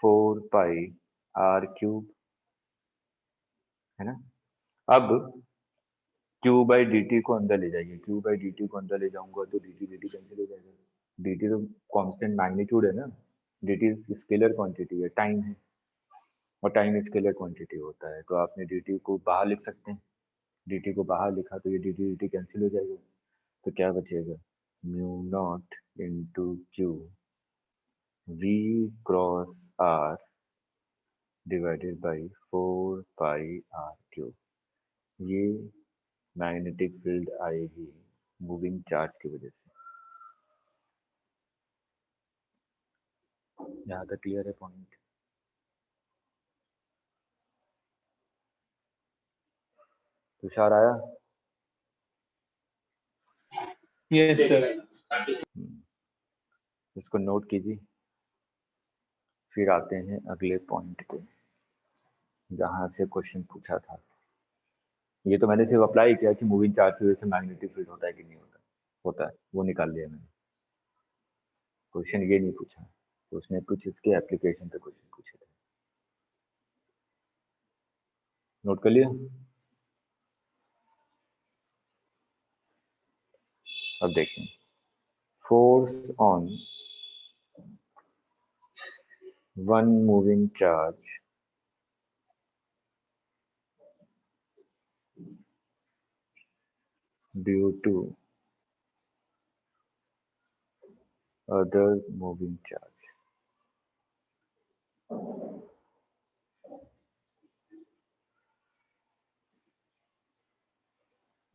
4 pi r cube, है ना। अब q बाई dt को अंदर ले जाइए, q बाई dt को अंदर ले जाऊंगा तो dt dt कैंसिल हो जाएगा। dt तो कांस्टेंट मैग्नीट्यूड है ना, dt स्केलर क्वांटिटी है, टाइम है, और टाइम स्केलर क्वांटिटी होता है। तो आपने dt को बाहर लिख सकते हैं, dt को बाहर लिखा तो ये dt dt कैंसिल हो जाएगा। तो क्या बचेगा, mu naught into Q V cross R divided by 4 pi R cube. ये मैग्नेटिक फील्ड आएगी मूविंग चार्ज की वजह से। यहाँ तक क्लियर है पॉइंट? तुषार आया? Yes sir. इसको नोट कीजिए, फिर आते हैं अगले पॉइंट पे जहाँ से क्वेश्चन पूछा था। ये तो मैंने सिर्फ अप्लाई किया कि मूविंग चार्ज की वजह से मैग्नेटिक फील्ड होता है कि नहीं होता, होता है, वो निकाल लिया मैंने। क्वेश्चन ये नहीं पूछा, तो उसने कुछ इसके एप्लीकेशन पे क्वेश्चन पूछे थे। नोट कर लिया? अब देखें, force on one moving charge due to other moving charge.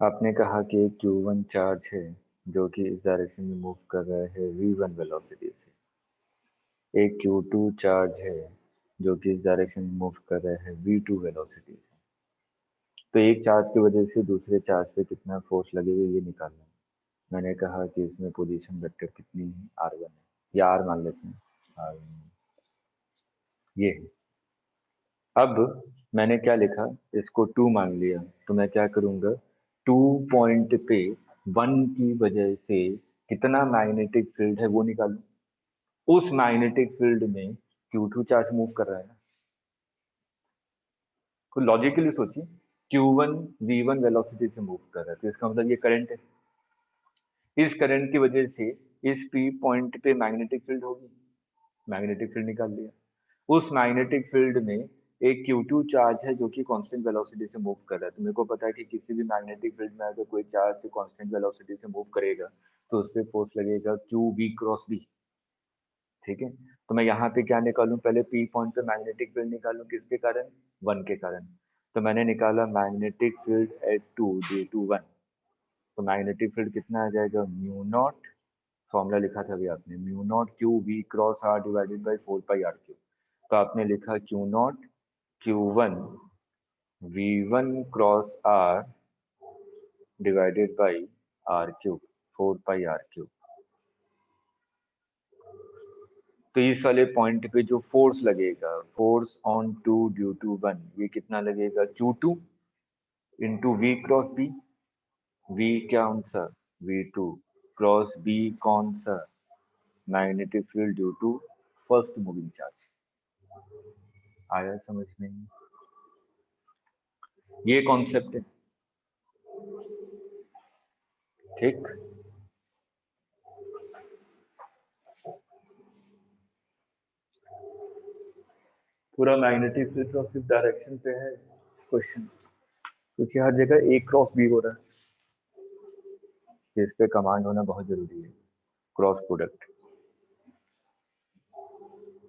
आपने कहा कि एक Q1 चार्ज है जो कि इस डायरेक्शन में मूव कर रहा है V1 वेलोसिटी से, एक Q2 चार्ज है जो कि इस डायरेक्शन में मूव कर रहा है V2 वेलोसिटी से। तो एक चार्ज की वजह से दूसरे चार्ज पे कितना फोर्स लगेगा ये निकालना है। मैंने कहा कि इसमें पोजीशन वेक्टर कितनी है, R1 है, या R मान लेते हैं, R1 ये है। अब मैंने क्या लिखा, इसको 2 मान लिया, तो मैं क्या करूंगा, 2 पॉइंट पे 1 की वजह से कितना मैग्नेटिक फील्ड है वो निकालू। उस मैग्नेटिक फील्ड में Q2 चार्ज मूव कर रहा है ना। तो लॉजिकली सोचिए, Q1 V1 वेलोसिटी से मूव कर रहा है, तो इसका मतलब ये करंट है। इस करंट की वजह से इस P पॉइंट पे मैग्नेटिक फील्ड होगी, मैग्नेटिक फील्ड निकाल लिया। उस मैग्नेटिक फील्ड में एक Q2 चार्ज है जो कि कांस्टेंट वेलोसिटी से मूव कर रहा है। तो मेरे को पता है कि किसी भी मैग्नेटिक फील्ड में अगर कोई चार्ज कांस्टेंट वेलोसिटी से मूव करेगा तो उस पर फोर्स लगेगा QV क्रॉस B, ठीक है। तो मैं यहाँ पे क्या निकालूं, पहले P पॉइंट पे मैग्नेटिक फील्ड निकालूं, किसके कारण, 1 के कारण। तो मैंने निकाला magnetic field at 2 due to 1। तो मैग्नेटिक फील्ड कितना आ जाएगा, म्यू नॉट, फॉर्मूला लिखा था अभी आपने, mu naught Q V cross R divided by 4 pi R Q. तो आपने लिखा Q naught Q1 V1 cross R divided by R cube, 4 pi R cube. तो इस वाले पॉइंट पे जो फोर्स लगेगा, फोर्स ऑन 2 ड्यू टू 1, ये कितना लगेगा, Q2 into V cross B। V कौन सा, V2 क्रॉस B कौन सा, magnetic field due to first moving charge. आया समझ में? ये कॉन्सेप्ट है। ठीक। पूरा मैग्नेटिक फील्ड ऑपोजिट डायरेक्शन पे है क्वेश्चन, क्योंकि हर जगह ए क्रॉस बी हो रहा है, इस पे कमांड होना बहुत जरूरी है। क्रॉस प्रोडक्ट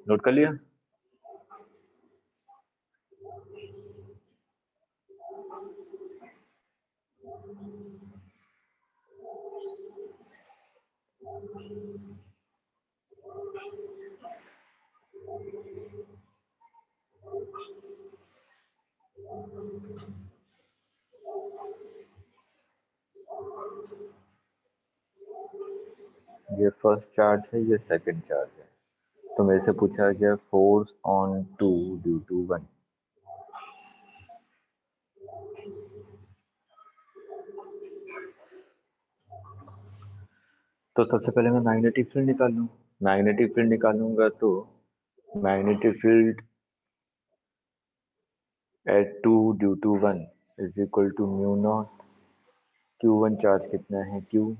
नोट कर लिया। ये फर्स्ट चार्ज है, ये सेकंड चार्ज है। तो मेरे से पूछा गया force on two due to one. तो सबसे पहले मैं मैग्नेटिक फील्ड निकाल लूँ। मैग्नेटिक फील्ड निकालूंगा तो magnetic field at two due to one is equal to mu naught Q one. Charge कितना है Q,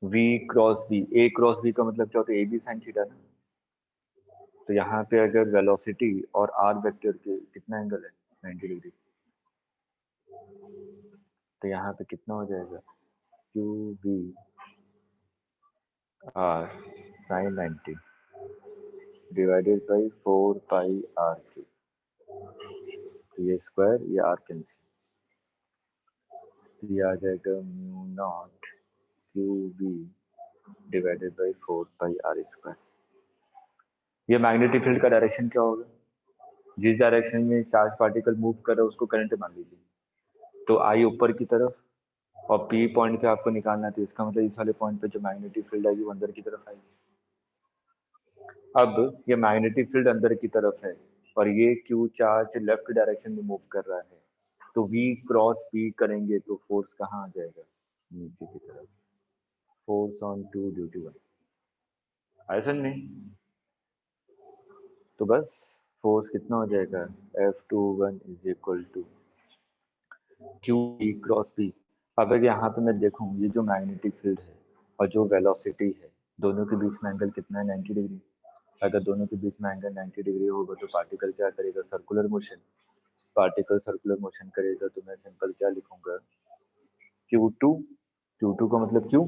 V cross B. A cross B का मतलब क्या होता है, ए बी साइन थीटा ना। तो यहाँ पे अगर वेलोसिटी और आर वेक्टर के कितना एंगल है, 90 डिग्री। तो यहाँ पे कितना हो जाएगा, Q V R sine 90 divided by 4 pi R Q. ये स्क्वायर, ये आर कैंसिल, ये आ जाएगा mu naught Q V divided by 4 pi R square. ये मैग्नेटिक फील्ड का डायरेक्शन क्या होगा, जिस डायरेक्शन में चार्ज पार्टिकल मूव कर रहा है उसको करंट मान लीजिए। तो आई ऊपर की तरफ और पी पॉइंट पे आपको निकालना है, तो इसका मतलब इस वाले पॉइंट पे जो मैग्नेटिक फील्ड आएगी वो अंदर की तरफ आएगी। अब ये मैग्नेटिक फील्ड अंदर की तरफ है और ये क्यू चार्ज लेफ्ट डायरेक्शन में मूव कर रहा है, तो वी क्रॉस पी करेंगे तो फोर्स कहाँ आ जाएगा, नीचे की तरफ। Force on two due to one, ऐसा नहीं। तो बस फोर्स कितना हो जाएगा, F21 is equal to Q E cross P. अब अगर यहाँ पे मैं देखूँ, ये जो मैग्नेटिक फील्ड है और जो वेलोसिटी है, दोनों के बीच में एंगल कितना है, 90 डिग्री। अगर दोनों के बीच में एंगल 90 डिग्री होगा तो पार्टिकल क्या करेगा, circular motion. Particle circular motion करेगा तो मैं सिंपल क्या लिखूंगा, Q2। Q2 का मतलब Q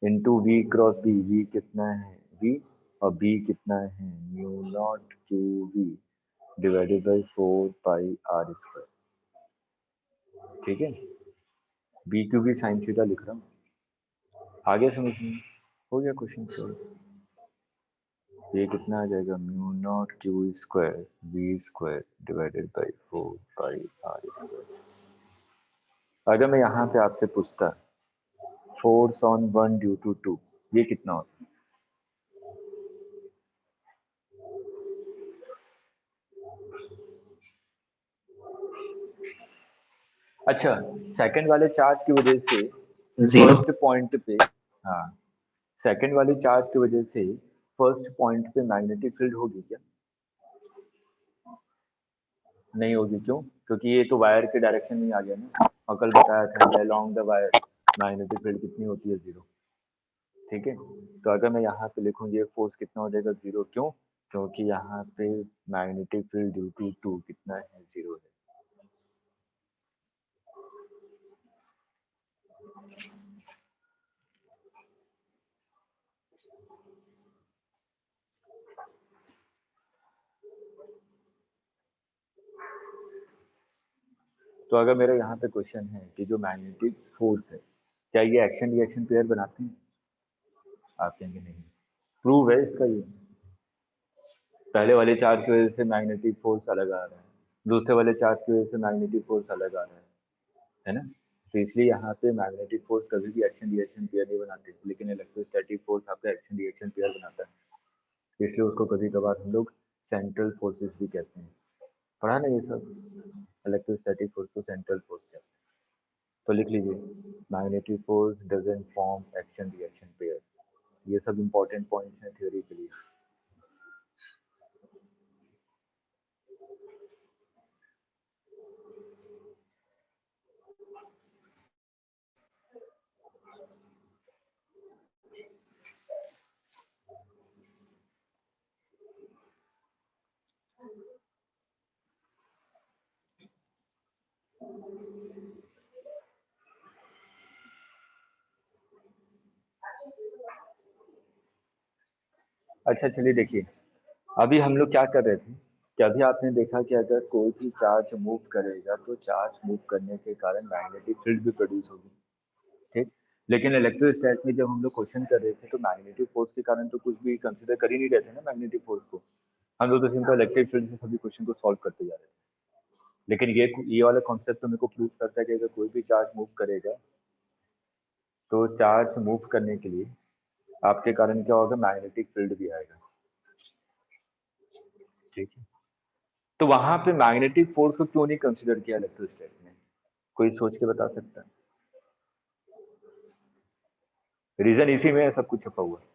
into V cross B. V कितना है वी, और बी कितना है mu naught Q V divided by 4 pi R square. ठीक है, B Q B sine theta लिख रहा हूँ। आगे समझ में हो गया क्वेश्चन सॉल्व। ये कितना आ जाएगा, mu naught Q square V square divided by 4 pi R square. अगर मैं यहाँ पे आपसे पूछता force on one due to two, ये कितना होता। अच्छा, सेकंड वाले चार्ज की वजह से जीरो। फर्स्ट पॉइंट पे, हाँ, सेकंड वाली चार्ज की वजह से फर्स्ट पॉइंट पे मैग्नेटिक फील्ड होगी क्या, नहीं होगी। क्यों, क्योंकि ये तो वायर के डायरेक्शन में आ गया ना, और कल बताया था along the wire magnetic field कितनी होती है, जीरो। ठीक है, तो अगर मैं यहाँ पे लिखूँ ये फोर्स कितना हो जाएगा, जीरो। क्यों, क्योंकि यहाँ पे magnetic field due to two कितना है, जीरो है। तो अगर मेरा यहाँ पे क्वेश्चन है कि जो मैग्नेटिक फोर्स है, क्या ये एक्शन रिएक्शन पेयर बनाते हैं, आप कहेंगे नहीं। प्रूव है इसका ये, पहले वाले चार्ज की वजह से मैग्नेटिक फोर्स अलग आ रहा है, दूसरे वाले चार्ज की वजह से मैग्नेटिक फोर्स अलग आ रहा है ना। तो इसलिए यहाँ पे मैग्नेटिक फोर्स कभी भी एक्शन रिएक्शन पेयर नहीं बनाते, लेकिन इलेक्ट्रोस्टैटिक फोर्स आपका एक्शन रिएक्शन पेयर बनाता है। इसलिए उसको कभी कभार हम लोग सेंट्रल फोर्सेस भी कहते हैं। पढ़ा ना ये सब, इलेक्ट्रोस्टैटिक फोर्स को सेंट्रल फोर्स कहते हैं। तो लिख लीजिए, magnetic force doesn't form action reaction pair. ये सब इंपॉर्टेंट पॉइंट्स हैं थ्योरी के लिए। अच्छा चलिए देखिए, अभी हम लोग क्या कर रहे थे कि अभी आपने देखा कि अगर कोई भी चार्ज मूव करेगा तो चार्ज मूव करने के कारण मैग्नेटिक फील्ड भी प्रोड्यूस होगी, ठीक। लेकिन इलेक्ट्रोस्टैट में जब हम लोग क्वेश्चन कर रहे थे तो मैग्नेटिक फोर्स के कारण तो कुछ भी कंसिडर कर ही नहीं रहे थे ना मैग्नेटिक फोर्स को। हम लोग तो सिंपल इलेक्ट्रिक फील्ड से सभी क्वेश्चन को सॉल्व करते जा रहे थे। लेकिन ये वाला कॉन्सेप्ट तो मेरे को प्रूव करता है कि अगर कोई भी चार्ज मूव करेगा तो चार्ज मूव करने के लिए आपके कारण क्या होगा, मैग्नेटिक फील्ड भी आएगा, ठीक है। तो वहां पे मैग्नेटिक फोर्स को क्यों नहीं कंसिडर किया इलेक्ट्रोस्टैट में, कोई सोच के बता सकता है? रीजन इसी में है, सब कुछ छुपा हुआ है।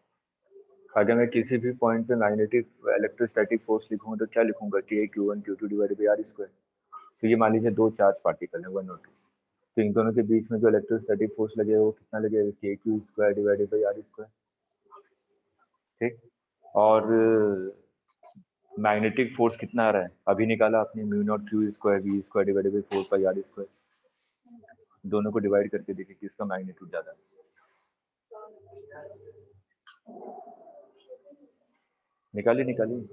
अगर मैं किसी भी पॉइंट पे मैग्नेटिक इलेक्ट्रोस्टैटिक फोर्स लिखूंगा तो क्या लिखूंगा, कि Q1 Q2 divided by R square. तो ये मान लीजिए दो चार्ज पार्टिकल है, 1 और 2, तो इन दोनों के बीच में जो इलेक्ट्रोस्टैटिक फोर्स लगेगा वो कितना लगेगा, KQ square divided by R square, ठीक। और मैग्नेटिक फोर्स कितना आ रहा है, अभी निकाला आपने, mu naught Q square V square divided by 4 pi R square. दोनों को डिवाइड करके देखिए किसका मैग्नीट्यूड ज्यादा है। निकालिए निकालिए।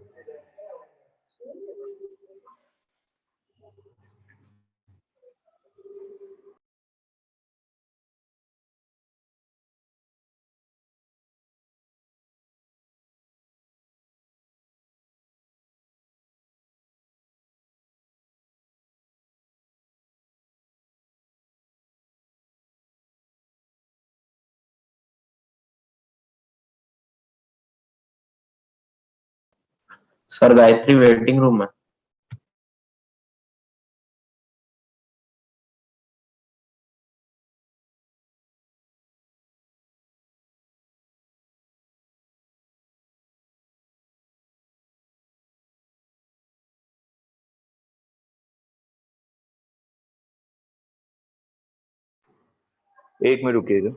सर गायत्री वेटिंग रूम में। एक में रुकिएगा।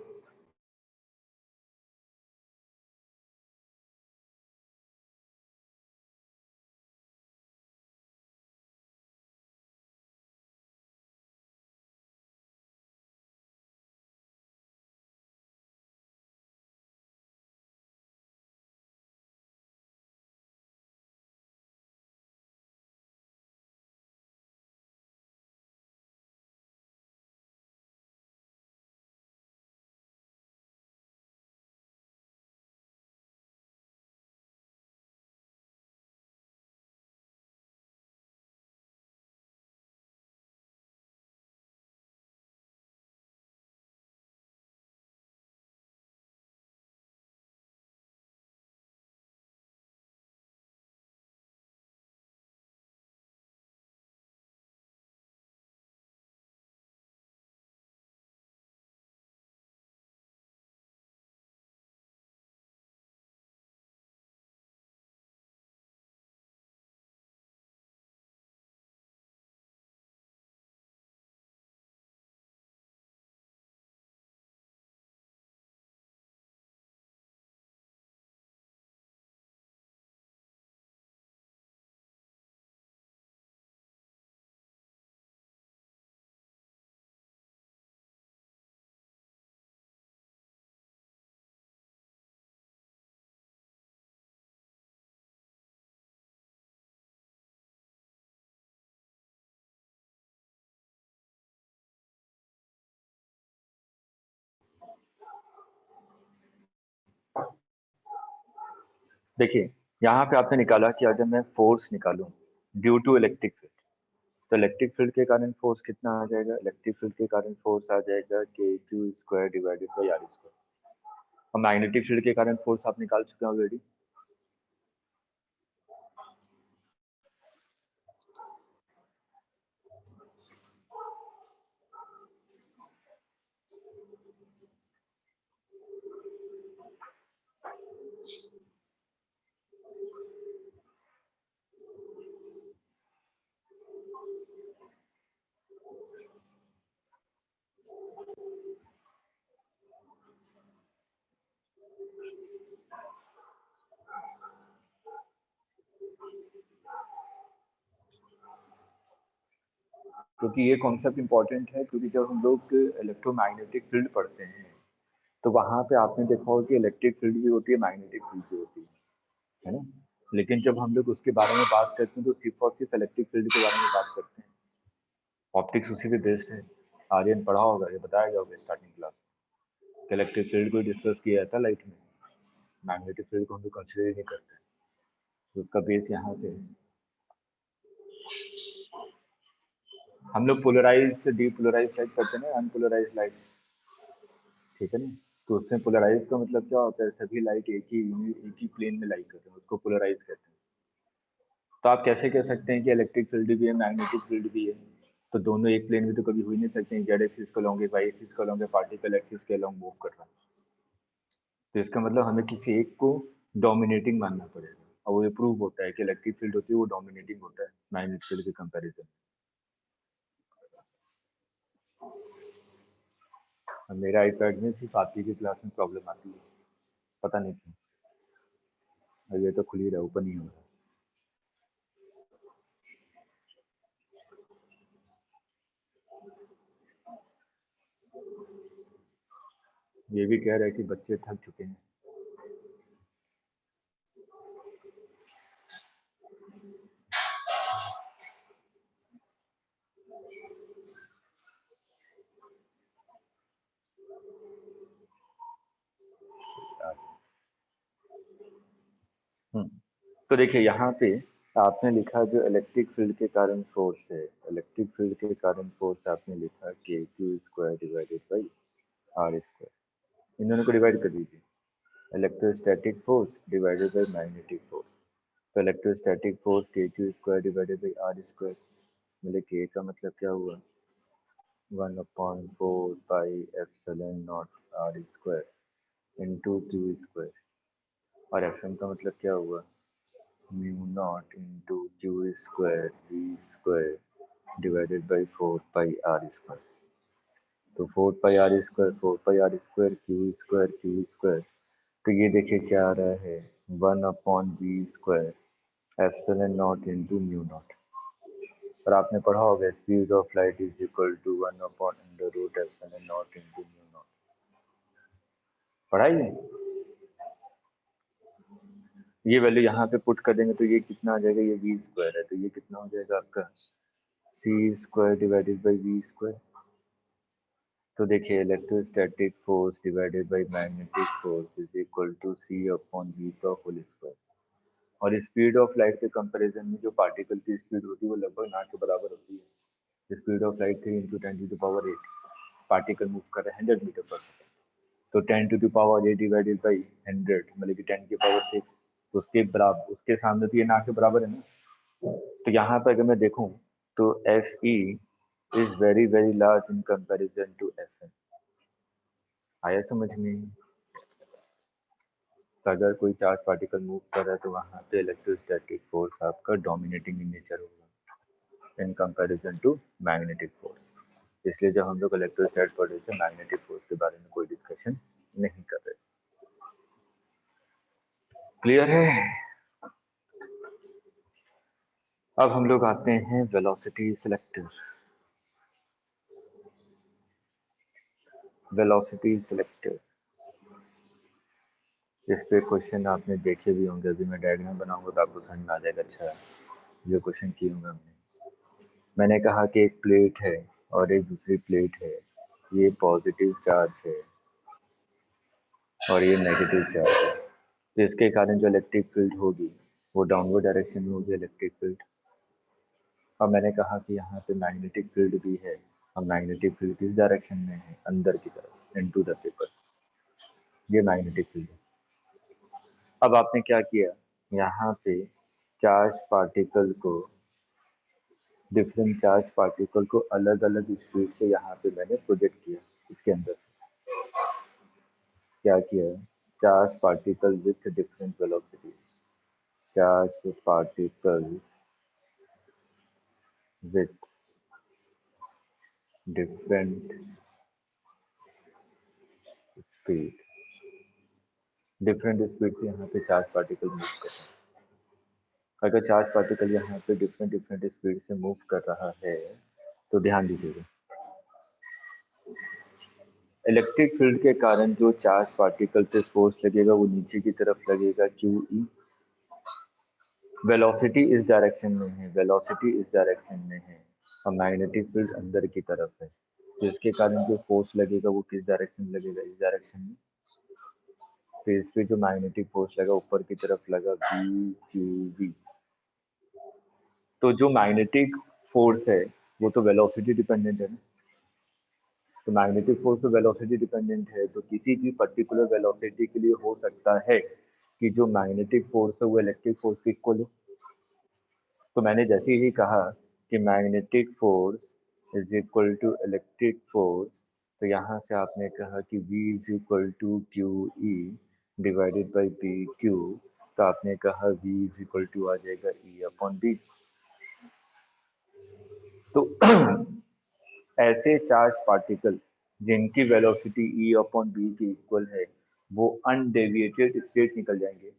देखिए, यहाँ पे आपने निकाला कि अगर मैं फोर्स निकालूं ड्यू टू इलेक्ट्रिक फील्ड, तो इलेक्ट्रिक फील्ड के कारण फोर्स कितना आ जाएगा, इलेक्ट्रिक फील्ड के कारण फोर्स आ जाएगा KQ square divided by R square. और मैग्नेटिक फील्ड के कारण फोर्स आप निकाल चुके हैं ऑलरेडी। क्योंकि ये कॉन्सेप्ट इंपॉर्टेंट है, क्योंकि जब हम लोग इलेक्ट्रोमैग्नेटिक फील्ड पढ़ते हैं तो वहां पे आपने देखा होगा कि इलेक्ट्रिक फील्ड भी होती है, मैग्नेटिक फील्ड भी होती है। है ना। लेकिन जब हम लोग उसके बारे में बात करते हैं तो सिर्फ और सिर्फ इलेक्ट्रिक फील्ड के बारे में बात करते हैं। ऑप्टिक्स उसी पे बेस्ड है। आर्यन पढ़ा होगा, ये बताया गया होगा स्टार्टिंग क्लास। इलेक्ट्रिक फील्ड को डिस्कस किया जाता है लाइट में, मैग्नेटिक फील्ड को हम लोग कंसिडर ही नहीं करते, तो उसका बेस यहाँ से है। हम लोग पोलराइज से डीपोलराइज लाइट करते हैं ना, अनपोलराइज लाइट, ठीक है ना। तो उसमें पोलराइज का मतलब क्या होता है, सभी लाइट एक ही प्लेन में लाइट करते हैं, उसको पोलराइज कहते हैं। तो आप कैसे कह सकते हैं कि इलेक्ट्रिक फील्ड भी है मैग्नेटिक फील्ड भी है, तो दोनों एक प्लेन में तो कभी हो ही नहीं सकते हैं। जेड एक्सिस के अलोंग वाई एक्सिस के अलोंग पार्टिकल एक्सिस के अलोंग मूव कर रहा है, तो इसका मतलब हमें किसी एक को डोमिनेटिंग मानना पड़ेगा, और वो ये प्रूव होता है कि इलेक्ट्रिक फील्ड होती है वो डोमिनेटिंग होता है मैग्नेटिक फील्ड के कंपैरिजन। मेरे आईपैड में सिर्फ आती की क्लास में प्रॉब्लम आती है, पता नहीं क्यों। और ये तो खुल ही रहा, ओपन ही हो रहा है। ये भी कह रहा है कि बच्चे थक चुके हैं। तो देखिए यहाँ पे आपने लिखा जो इलेक्ट्रिक फील्ड के कारण फोर्स है, इलेक्ट्रिक फील्ड के कारण फोर्स आपने लिखा K Q square divided by R square. इन दोनों को डिवाइड कर दीजिए, electrostatic force divided by magnetic force. तो electrostatic force K Q square divided by R square, मतलब के का मतलब क्या हुआ 1/4 pi epsilon naught R square into Q square, और एफ एम का मतलब क्या हुआ mu naught into Q square V square divided by 4 pi R square. तो 4 pi R square Q square, तो ये देखिए क्या आ रहा है 1/v square epsilon naught into mu naught. और आपने पढ़ा होगा speed of light is equal to 1/√रूट epsilon naught into mu naught, पढ़ाई है। ये वैल्यू यहाँ पे पुट कर देंगे तो ये कितना आ जाएगा, ये वी स्क्वायर है, तो ये कितना हो जाएगा आपका C square divided by V square. तो देखिए electrostatic force divided by magnetic force is equal to C upon V का होल स्क्वायर। और स्पीड ऑफ लाइट के कंपैरिजन में जो पार्टिकल की स्पीड होती है वो लगभग ना के बराबर होती है। Speed of light 3 into 10⁸, particle move कर रहे हैं 100 मीटर पर सेकेंड, तो 10⁸ डिवाइडेड बाई 100 मतलब कि 10⁶, तो उसके बराबर, उसके सामने तो ये ना के बराबर है ना। तो यहाँ पर अगर मैं देखूं तो F E is very very large in comparison to F M. आया समझ में। तो अगर कोई चार्ज पार्टिकल मूव कर रहा है तो वहाँ पे इलेक्ट्रोस्टैटिक फोर्स आपका डोमिनेटिंग इन नेचर होगा in comparison to magnetic force. इसलिए जब हम लोग इलेक्ट्रोस्टैट पढ़ रहे थे मैग्नेटिक फोर्स के बारे में कोई डिस्कशन नहीं कर रहे। क्लियर है। अब हम लोग आते हैं वेलोसिटी सिलेक्टर। वेलोसिटी सिलेक्टर, इस पे क्वेश्चन आपने देखे भी होंगे, अभी मैं डायग्राम बनाऊंगा तो आपको समझ में आ जाएगा। अच्छा जो क्वेश्चन किए होंगे मैंने कहा कि एक प्लेट है और एक दूसरी प्लेट है, ये पॉजिटिव चार्ज है और ये नेगेटिव चार्ज है, तो इसके कारण जो इलेक्ट्रिक फील्ड होगी वो डाउनवर्ड डायरेक्शन में होगी इलेक्ट्रिक फील्ड। और मैंने कहा कि यहाँ पे मैग्नेटिक फील्ड भी है, और मैग्नेटिक फील्ड किस डायरेक्शन में है, अंदर की तरफ इनटू द पेपर, ये मैग्नेटिक फील्ड है। अब आपने क्या किया, यहाँ पे चार्ज पार्टिकल को, डिफरेंट चार्ज पार्टिकल को अलग अलग स्पीड से यहाँ पे मैंने प्रोजेक्ट किया इसके अंदर। क्या किया, charge particle with different velocity, charge particle with different speed, different speed से यहाँ पे चार्ज पार्टिकल मूव कर रहा है। अगर चार्ज पार्टिकल यहाँ पे डिफरेंट डिफरेंट स्पीड से मूव कर रहा है तो ध्यान दीजिएगा, इलेक्ट्रिक फील्ड के कारण जो चार्ज पार्टिकल पे फोर्स लगेगा वो नीचे की तरफ लगेगा क्यू ई, वेलोसिटी इस डायरेक्शन में है, वेलोसिटी इस डायरेक्शन में है और मैग्नेटिक फील्ड अंदर की तरफ है, तो इसके कारण जो फोर्स लगेगा वो किस डायरेक्शन में लगेगा, इस डायरेक्शन में। तो इस पे जो मैग्नेटिक फोर्स लगा ऊपर की तरफ लगा वी क्यू वी। तो जो मैग्नेटिक फोर्स है वो तो वेलोसिटी डिपेंडेंट है ना, तो मैग्नेटिक फोर्स तो वेलोसिटी डिपेंडेंट है, तो किसी भी पर्टिकुलर वेलोसिटी के लिए हो सकता है कि जो मैग्नेटिक फोर्स है वो इलेक्ट्रिक फोर्स के इक्वल हो। तो मैंने जैसे ही कहा कि magnetic force is equal to electric force, तो यहाँ से आपने कहा कि V is equal to Q E divided by P Q, तो आपने कहा V इज इक्वल टू आ जाएगा E अपॉन बी। तो ऐसे चार्ज पार्टिकल जिनकी वेलोसिटी E अपॉन बी के इक्वल है वो अनडेविएटेड स्टेट निकल जाएंगे,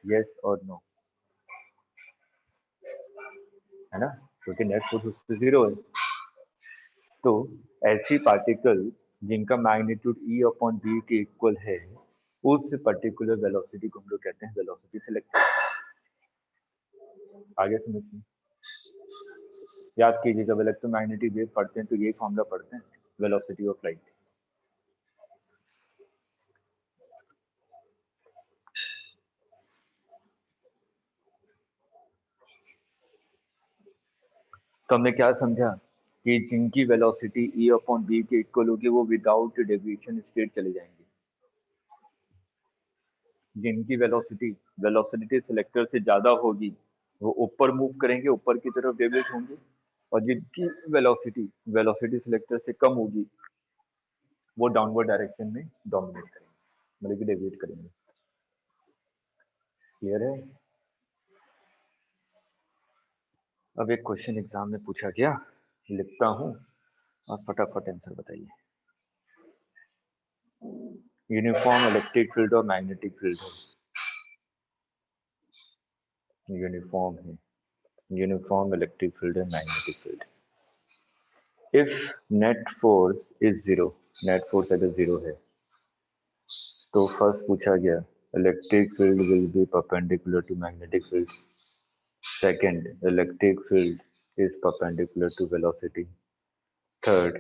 यस और नो, है ना, क्योंकि नेट फोर्स उस पर 0 है। तो ऐसी पार्टिकल जिनका मैग्नीट्यूड E अपॉन बी के इक्वल है उस पर्टिकुलर वेलोसिटी को हम लोग कहते हैं वेलोसिटी सिलेक्टर। आगे समझिए, याद कीजिए जब इलेक्ट्रोमैग्नेटिक वेव पढ़ते हैं तो ये फॉर्मूला पढ़ते हैं, वेलोसिटी ऑफ लाइट। तो हमने क्या समझा कि जिनकी वेलोसिटी E अपॉन बी के इक्वल होगी वो विदाउट डेविएशन स्टेट चले जाएंगे। जिनकी वेलोसिटी वेलोसिटी सिलेक्टर से ज्यादा होगी वो ऊपर मूव करेंगे, ऊपर की तरफ डेविएट होंगे, और जिनकी वेलोसिटी वेलोसिटी सिलेक्टर से कम होगी वो डाउनवर्ड डायरेक्शन में डोमिनेट करेंगे, मतलब कि डेविएट करेंगे। क्लियर है? अब एक क्वेश्चन एग्जाम में पूछा गया, लिखता हूं और फटाफट आंसर बताइए। यूनिफॉर्म इलेक्ट्रिक फील्ड और मैग्नेटिक फील्ड है, यूनिफॉर्म है, यूनिफॉर्म इलेक्ट्रिक फील्ड है, magnetic field. If net force is zero, net force अगर जीरो है तो फर्स्ट पूछा गया electric field will be perpendicular to magnetic field. Second, electric field is perpendicular to velocity. Third,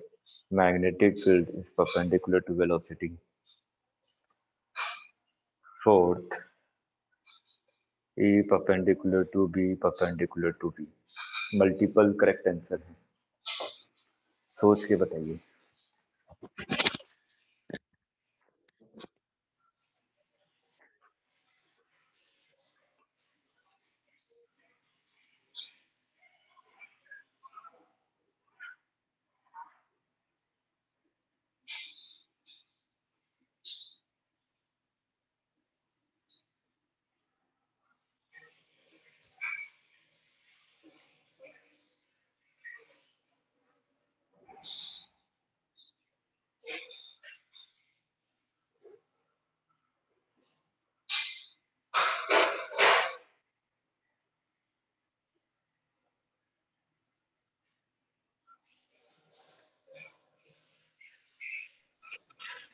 magnetic field is perpendicular to velocity. Fourth, E perpendicular to B perpendicular to B. Multiple correct answer है, सोच के बताइए।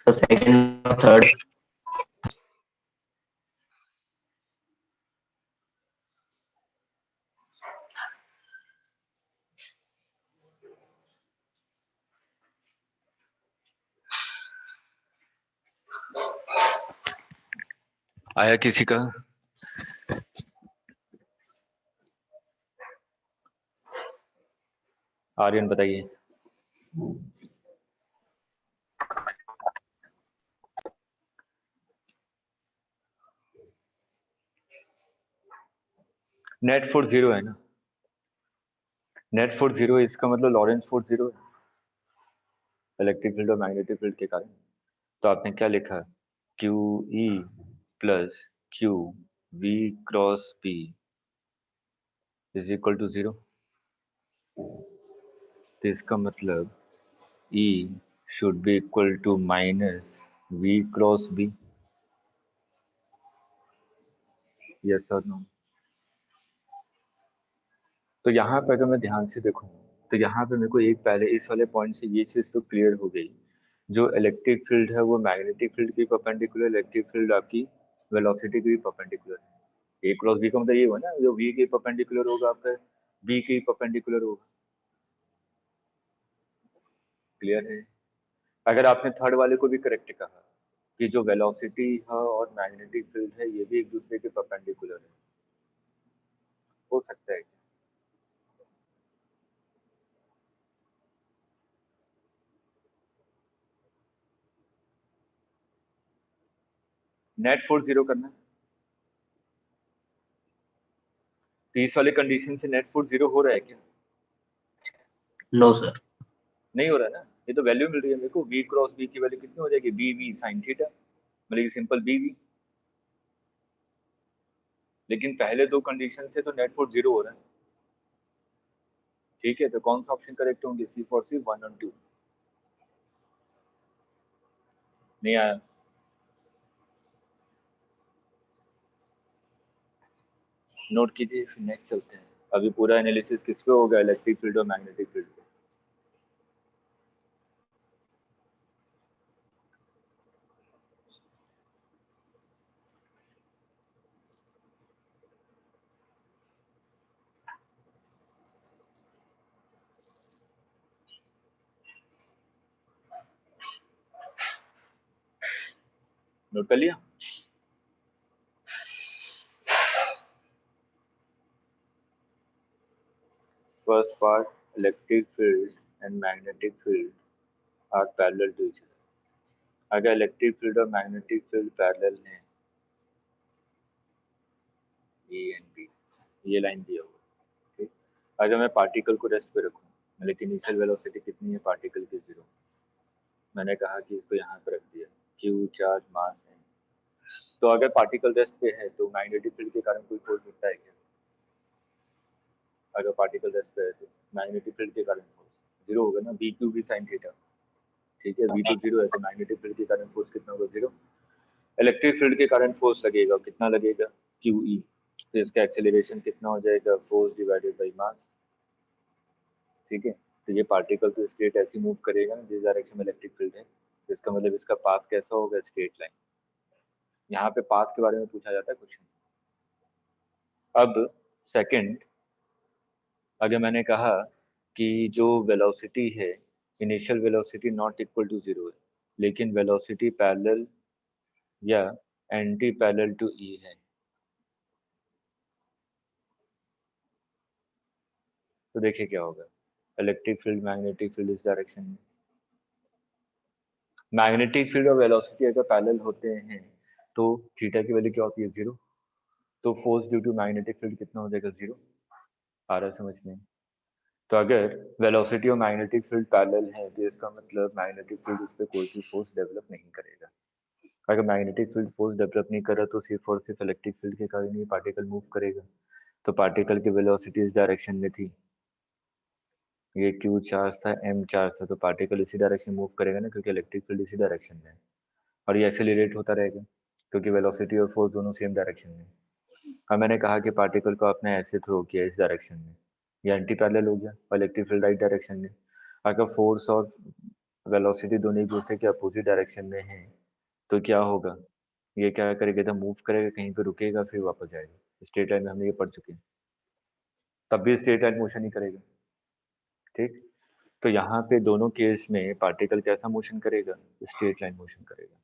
So second or third? आया किसी का? आर्यन बताइए। Net force zero है ना, नेट फोर्स जीरो है, इसका मतलब लॉरेंस फोर्स जीरो है इलेक्ट्रिक फील्ड और मैग्नेटिक फील्ड के कारण। तो आपने क्या लिखा, Q E plus Q V cross P is equal to zero. तो इसका मतलब E should be equal to minus V cross B, yes or no? तो यहाँ पे अगर मैं ध्यान से देखूँ तो यहाँ पे मेरे को एक पहले इस वाले पॉइंट से ये चीज तो क्लियर हो गई, जो इलेक्ट्रिक फील्ड है वो मैग्नेटिक फील्ड की परपेंडिकुलर, इलेक्ट्रिक फील्ड आपकी वेलोसिटी की भी परपेंडिकुलर है, ए क्रॉस बी का मतलब ये हुआ ना, जो वी के परपेंडिकुलर होगा आपका बी के परपेंडिकुलर होगा। क्लियर है? अगर आपने थर्ड वाले को भी करेक्ट कहा कि जो वेलोसिटी है और मैग्नेटिक फील्ड है ये भी एक दूसरे के परपेंडिकुलर है, हो सकता है। नेट फोर्स जीरो करना है, तो इस वाले कंडीशन से नेट फोर्स जीरो हो रहा है क्या? No, sir. नहीं हो रहा है ना, ये तो वैल्यू मिल रही है मेरे को, v क्रॉस b की वैल्यू कितनी हो जाएगी, बी वी साइन थीटा, मतलब सिंपल बी वी। लेकिन पहले दो कंडीशन से तो नेट फोर्स जीरो हो रहा है। ठीक है, तो कौन सा ऑप्शन करेक्ट होंगे, सी फॉर सी 1 और 2? नहीं आया? नोट कीजिए, फिर नेक्स्ट चलते हैं। अभी पूरा एनालिसिस किस पे होगा, इलेक्ट्रिक फील्ड और मैग्नेटिक फील्ड पे। नोट कर लिया? First part, electric field and magnetic field are parallel to each other. अगर इलेक्ट्रिक फील्ड और मैग्नेटिक फील्ड पैरेलल हैं, ए एंड बी, ये लाइन दिया हुआ है, ठीक। अगर मैं पार्टिकल को रेस्ट पे रखूं, लेकिन इनिशियल वेलोसिटी कितनी है पार्टिकल की, जीरो। मैंने कहा कि इसको यहाँ पर रख दिया, क्यू चार्ज मास है। तो अगर पार्टिकल रेस्ट पे है तो मैग्नेटिक फील्ड के कारण कोई फोर्स मिलता है क्या? अगर पार्टिकल रेस्ट पे है तो मैग्नेटिक फील्ड के कारण फोर्स जीरो होगा ना, B Q B sine theta. ठीक है, बी तो जीरो है तो मैग्नेटिक फील्ड के कारण फोर्स कितना होगा, जीरो। इलेक्ट्रिक फील्ड के कारण फोर्स लगेगा, कितना लगेगा, क्यू ई। तो इसका एक्सेलरेशन कितना हो जाएगा, फोर्स डिवाइडेड बाई मास। ठीक है, तो ये पार्टिकल तो स्ट्रेट ऐसे मूव करेगा ना जिस डायरेक्शन में इलेक्ट्रिक फील्ड है, तो इसका मतलब इसका पाथ कैसा होगा, स्ट्रेट लाइन। यहाँ पे पाथ के बारे में पूछा जाता है कुछ नहीं। अब सेकंड, अगर मैंने कहा कि जो वेलोसिटी है, initial velocity not equal to zero है, लेकिन वेलोसिटी पैरेलल या एंटी पैरेलल टू ई है, तो देखिए क्या होगा। इलेक्ट्रिक फील्ड मैग्नेटिक फील्ड इस डायरेक्शन में, मैग्नेटिक फील्ड और वेलोसिटी अगर पैरेलल होते हैं तो थीटा की वैल्यू क्या होती है, जीरो। तो force due to magnetic field कितना हो जाएगा, जीरो। आ रहा है समझ में? तो अगर वेलोसिटी और मैग्नेटिक फील्ड पैरेलल है तो इसका मतलब मैग्नेटिक फील्ड उस पर कोई भी फोर्स डेवलप नहीं करेगा। अगर मैग्नेटिक फील्ड फोर्स डेवलप नहीं कर रहा तो सिर्फ और सिर्फ इलेक्ट्रिक फील्ड के कारण ही पार्टिकल मूव करेगा। तो पार्टिकल की वेलोसिटी इस डायरेक्शन में थी, ये क्यू चार्ज था, एम चार्ज था, तो पार्टिकल इसी डायरेक्शन मूव करेगा ना, क्योंकि इलेक्ट्रिक फील्ड इसी डायरेक्शन में है। और ये एक्सेलरेट होता रहेगा क्योंकि वेलोसिटी और फोर्स दोनों सेम डायरेक्शन में। अब मैंने कहा कि पार्टिकल को आपने ऐसे थ्रो किया इस डायरेक्शन में, ये एंटी पैरेलल हो गया और इलेक्ट्रिक फील्ड राइट डायरेक्शन में। अगर फोर्स और वेलोसिटी दोनों एक दूसरे के अपोजिट डायरेक्शन में है तो क्या होगा, ये क्या करेगा, तो मूव करेगा, कहीं पे रुकेगा, फिर वापस जाएगा। स्ट्रेट लाइन में हमने ये पढ़ चुके हैं, तब भी स्ट्रेट लाइन मोशन ही करेगा। ठीक, तो यहाँ पे दोनों केस में पार्टिकल कैसा मोशन करेगा, स्ट्रेट लाइन मोशन करेगा।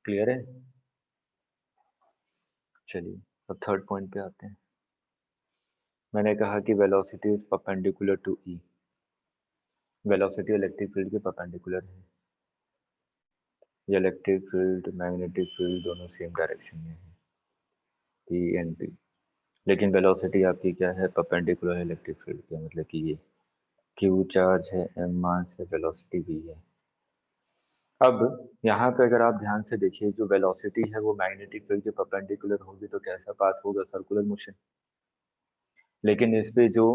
क्लियर है? चलिए अब थर्ड पॉइंट पे आते हैं। मैंने कहा कि velocity is perpendicular to E, velocity electric field के परपेंडिकुलर है। ये इलेक्ट्रिक फील्ड मैग्नेटिक फील्ड दोनों सेम डायरेक्शन में है, ई एंड पी। लेकिन वेलोसिटी आपकी क्या है, परपेंडिकुलर है इलेक्ट्रिक फील्ड के, मतलब कि ये क्यू चार्ज है, एम मास है, वेलोसिटी भी है। अब यहाँ पे अगर आप ध्यान से देखिए, जो वेलोसिटी है वो मैग्नेटिक फील्ड के परपेंडिकुलर होगी तो कैसा पाथ होगा, सर्कुलर मोशन। लेकिन इस पे जो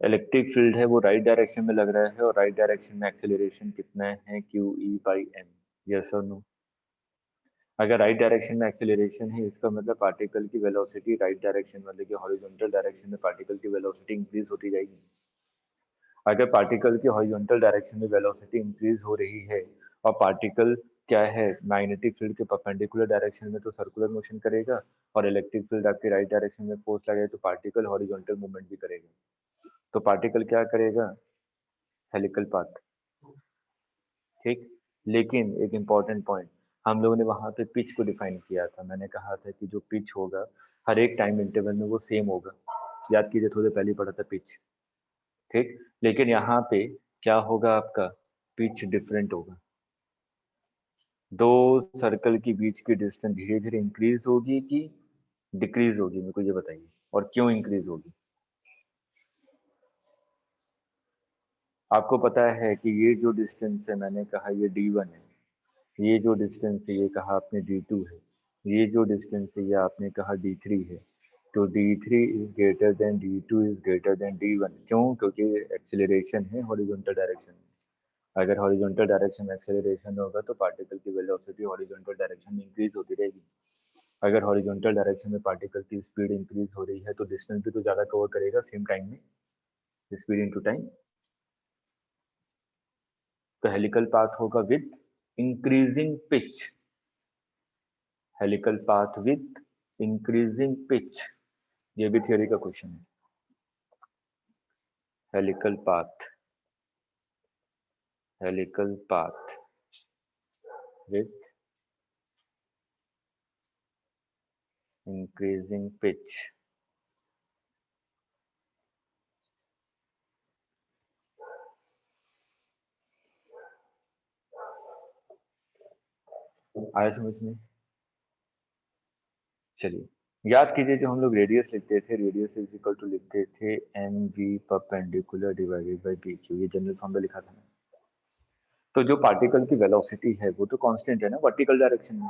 इलेक्ट्रिक फील्ड है वो राइट डायरेक्शन में लग रहा है, और राइट डायरेक्शन में एक्सेलरेशन कितना है, Q E by M. Yes और नो? अगर राइट डायरेक्शन में एक्सेलरेशन है इसका मतलब पार्टिकल की वेलोसिटी राइट डायरेक्शन, मतलब कि हॉरिजॉन्टल डायरेक्शन में पार्टिकल की वेलोसिटी इंक्रीज होती जाएगी। अगर पार्टिकल की हॉरिजॉन्टल डायरेक्शन में वेलोसिटी इंक्रीज हो रही है और पार्टिकल क्या है, मैग्नेटिक फील्ड के परपेंडिकुलर डायरेक्शन में तो सर्कुलर मोशन करेगा, और इलेक्ट्रिक फील्ड आपके राइट डायरेक्शन में फोर्स लगाए तो पार्टिकल हॉरिजॉन्टल मूवमेंट भी करेगा। तो पार्टिकल क्या करेगा, हेलिकल पाथ। ठीक, लेकिन एक इम्पॉर्टेंट पॉइंट, हम लोगों ने वहां पे पिच को डिफाइन किया था। मैंने कहा था कि जो पिच होगा हर एक टाइम इंटरवल में वो सेम होगा। याद कीजिए, थोड़े पहले पढ़ा था पिच। ठीक, लेकिन यहाँ पे क्या होगा आपका, पिच डिफरेंट होगा। दो सर्कल के बीच की डिस्टेंस धीरे धीरे इंक्रीज होगी कि डिक्रीज होगी, मेरे को ये बताइए, और क्यों इंक्रीज होगी। आपको पता है कि ये जो डिस्टेंस है, मैंने कहा ये d1 है, ये जो डिस्टेंस है ये कहा आपने d2 है, ये जो डिस्टेंस है ये आपने कहा d3 है। तो d3 is greater than d2 is greater than d1। क्यों, क्योंकि एक्सेलरेशन है हॉरिजॉन्टल डायरेक्शन में। अगर हॉरिजॉन्टल डायरेक्शन में एक्सेलरेशन होगा तो पार्टिकल की वेलोसिटी हॉरिजॉन्टल डायरेक्शन में इंक्रीज होती रहेगी। अगर हॉरिजॉन्टल डायरेक्शन में पार्टिकल की स्पीड इंक्रीज हो रही है तो डिस्टेंस भी तो ज्यादा कवर करेगा सेम टाइम में, स्पीड इनटू टाइम। तो हेलिकल पाथ होगा with increasing pitch, helical path with increasing pitch. ये भी थियोरी का क्वेश्चन है। Helical path, helical path with increasing pitch. आया समझ में। चलिए, याद कीजिए, जो हम लोग रेडियस लिखते थे, रेडियस इज इक्वल टू लिखते थे M V perpendicular divided by P Q. ये जनरल फॉर्म में लिखा था ना। तो जो पार्टिकल की वेलोसिटी है वो तो कांस्टेंट है ना वर्टिकल डायरेक्शन में।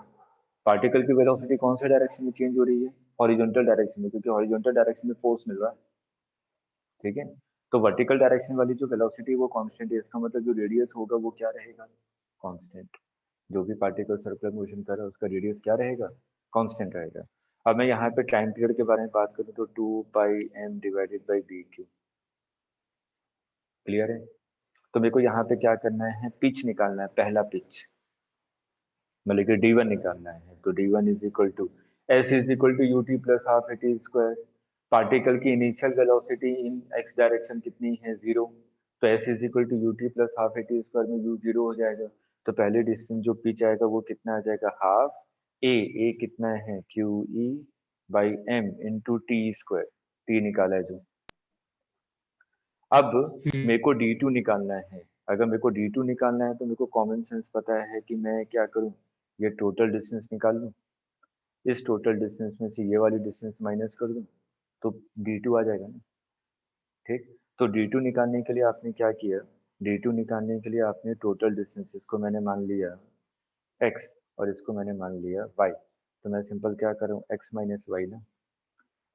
पार्टिकल की वेलोसिटी कौन से डायरेक्शन में चेंज हो रही है, हॉरिजॉन्टल डायरेक्शन में, क्योंकि हॉरिजॉन्टल डायरेक्शन में फोर्स मिल रहा है। ठीक है, तो वर्टिकल डायरेक्शन वाली जो वेलोसिटी वो कांस्टेंट है, इसका मतलब जो रेडियस होगा वो क्या रहेगा, कांस्टेंट। जो भी पार्टिकल सर्कुलर मोशन कर रहा है उसका रेडियस क्या रहेगा, कांस्टेंट रहेगा। अब मैं यहाँ पे टाइम पीरियड के बारे में बात करूँ तो 2 πm divided by B Q. Clear है। तो मेरे को यहाँ पे क्या करना है, पिच निकालना है, पहला पिच, मतलब कि d1 निकालना है। तो d1 is equal to s is equal to ut plus half at square. Particle की initial velocity in x direction कितनी है, 0। तो s is equal to ut plus half at square में u 0 हो जाएगा। तो पहले डिस्टेंस जो पिच आएगा वो कितना आ जाएगा, हाफ a कितना है, QE by m into T square, T निकाला है जो। अब मेरे को d2 निकालना है। अगर मेरे को d2 निकालना है तो मेरे को कॉमन सेंस पता है कि मैं क्या करूं, ये टोटल डिस्टेंस निकाल लूं, इस टोटल डिस्टेंस में से ये वाली डिस्टेंस माइनस कर दूं तो d2 आ जाएगा ना। ठीक, तो d2 निकालने के लिए आपने क्या किया, d2 निकालने के लिए आपने टोटल डिस्टेंस, इसको मैंने मान लिया x और इसको मैंने मान लिया y। तो मैं सिंपल क्या करूं, x माइनस वाई ना।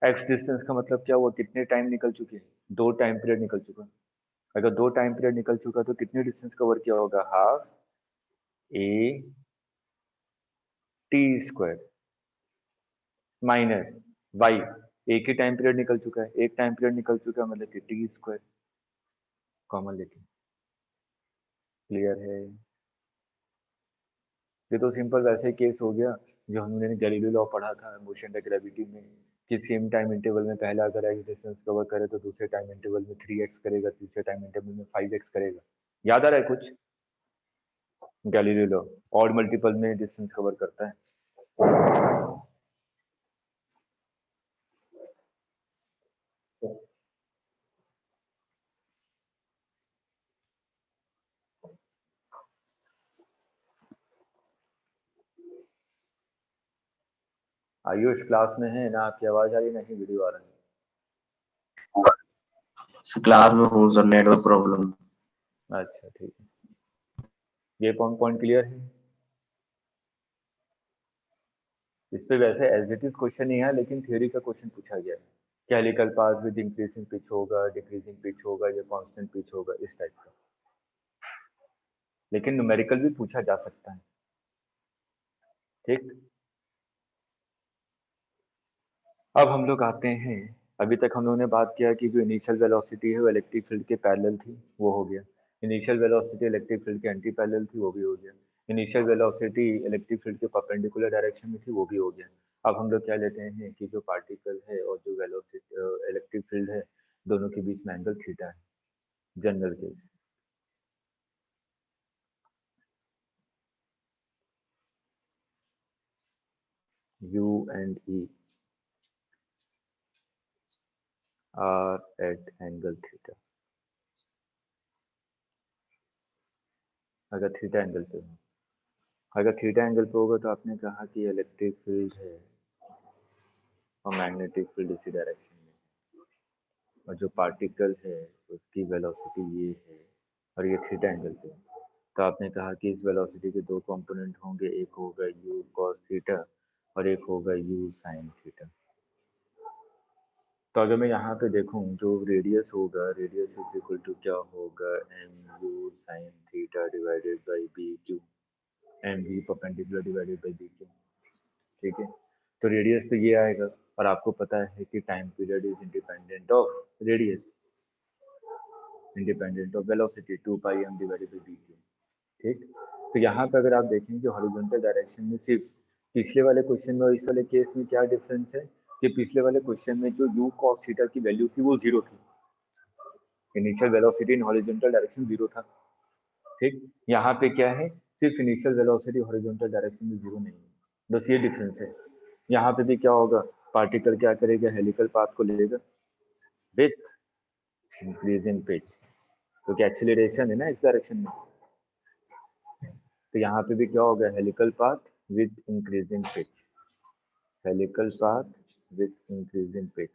x डिस्टेंस का मतलब क्या हुआ, कितने टाइम निकल चुके हैं, 2 टाइम पीरियड निकल चुका। अगर 2 टाइम पीरियड निकल चुका तो कितनी डिस्टेंस कवर किया होगा, half a T square minus Y. एक ही टाइम पीरियड निकल चुका है, एक टाइम पीरियड निकल चुका है मतलब कि टी स्क्वायर कॉमन लेके। क्लियर है। ये तो सिंपल वैसे केस हो गया जो हमने गैलीलियो लॉ पढ़ा था मोशन एंड ग्रेविटी में, कि सेम टाइम इंटरवल में पहला अगर एक्स डिस्टेंस कवर करे तो दूसरे टाइम इंटरवल में 3x करेगा, तीसरे टाइम इंटरवल में 5x करेगा। याद आ रहा है कुछ, गैलीलियो लॉ ऑड मल्टीपल में डिस्टेंस कवर करता है। आयुष क्लास में है ना, आपकी आवाज आ रही नहीं, वीडियो आ रहा है। क्लास में हूँ सर, नेटवर्क प्रॉब्लम। अच्छा ठीक है, ये पॉइंट क्लियर है। इस पे वैसे एज इट इज क्वेश्चन नहीं है, लेकिन थ्योरी का क्वेश्चन पूछा गया है कि helical path with increasing pitch होगा, डिक्रीजिंग पिच होगा या कांस्टेंट पिच होगा, इस टाइप का। लेकिन न्यूमेरिकल भी पूछा जा सकता है। ठीक, अब हम लोग आते हैं, अभी तक हम लोगों ने बात किया कि जो इनिशियल वेलोसिटी है वो इलेक्ट्रिक फील्ड के पैरेलल थी, वो हो गया। इनिशियल वेलोसिटी इलेक्ट्रिक फील्ड के एंटी पैरेलल थी, वो भी हो गया। इनिशियल वेलोसिटी इलेक्ट्रिक फील्ड के परपेंडिकुलर डायरेक्शन में थी, वो भी हो गया। अब हम लोग क्या लेते हैं कि जो पार्टिकल है और जो वेलोसिटी इलेक्ट्रिक फील्ड है, दोनों के बीच में एंगल थीटा है, general case. U and E are at angle theta। अगर थीटा एंगल पे हो, अगर थीटा एंगल पे होगा तो आपने कहा कि इलेक्ट्रिक फील्ड है और मैग्नेटिक फील्ड इसी डायरेक्शन में, और जो पार्टिकल है उसकी वेलोसिटी ये है और ये थीटा एंगल पे है। तो आपने कहा कि इस वेलोसिटी के दो कंपोनेंट होंगे, एक होगा u cos थीटा और एक होगा u sin थीटा। तो अगर मैं यहाँ पे देखूं, जो रेडियस होगा, रेडियस इज इक्वल टू क्या होगा, mu sin theta divided by B Q, M V perpendicular divided by B Q. ठीक है, तो रेडियस तो ये आएगा, और आपको पता है कि time period is independent of radius, independent of velocity, 2 pi M divided by B Q. ठीक, तो यहाँ पे अगर आप देखेंगे हॉरिजॉन्टल डायरेक्शन में सिर्फ पिछले वाले क्वेश्चन में और इस वाले केस में क्या डिफरेंस है कि पिछले वाले क्वेश्चन में जो u cos थीटा की वैल्यू थी वो जीरो थी, initial velocity in horizontal direction zero था। ठीक, यहाँ पे क्या है, सिर्फ इनिशियल वेलोसिटी हॉरिजॉन्टल डायरेक्शन में जीरो नहीं है, बस ये डिफरेंस है। यहाँ पे भी क्या होगा, पार्टिकल क्या करेगा, हेलिकल पाथ को लेगा विथ इंक्रीज इन पिच, क्योंकि एक्सीलरेशन है ना इस डायरेक्शन में। तो यहाँ पे भी क्या होगा, helical path with increase in pitch, helical path with increase in pitch.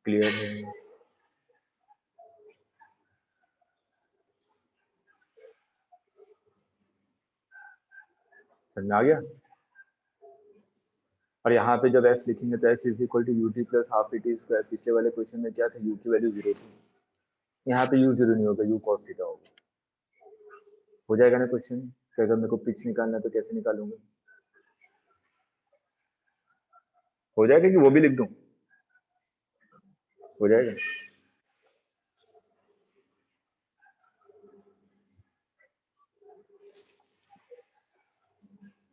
Clear है? समझ में आ गया? और यहाँ पे जब s लिखेंगे तो s is equal to U T plus half E T square. पिछले वाले क्वेश्चन में क्या था, u की वैल्यू जीरो थी, यहाँ पे u जीरो नहीं होगा, u cos थीटा होगा। हो जाएगा ना क्वेश्चन कि अगर मेरे को पिच निकालना है तो कैसे निकालूंगा, हो जाएगा कि वो भी लिख दूं, हो जाएगा।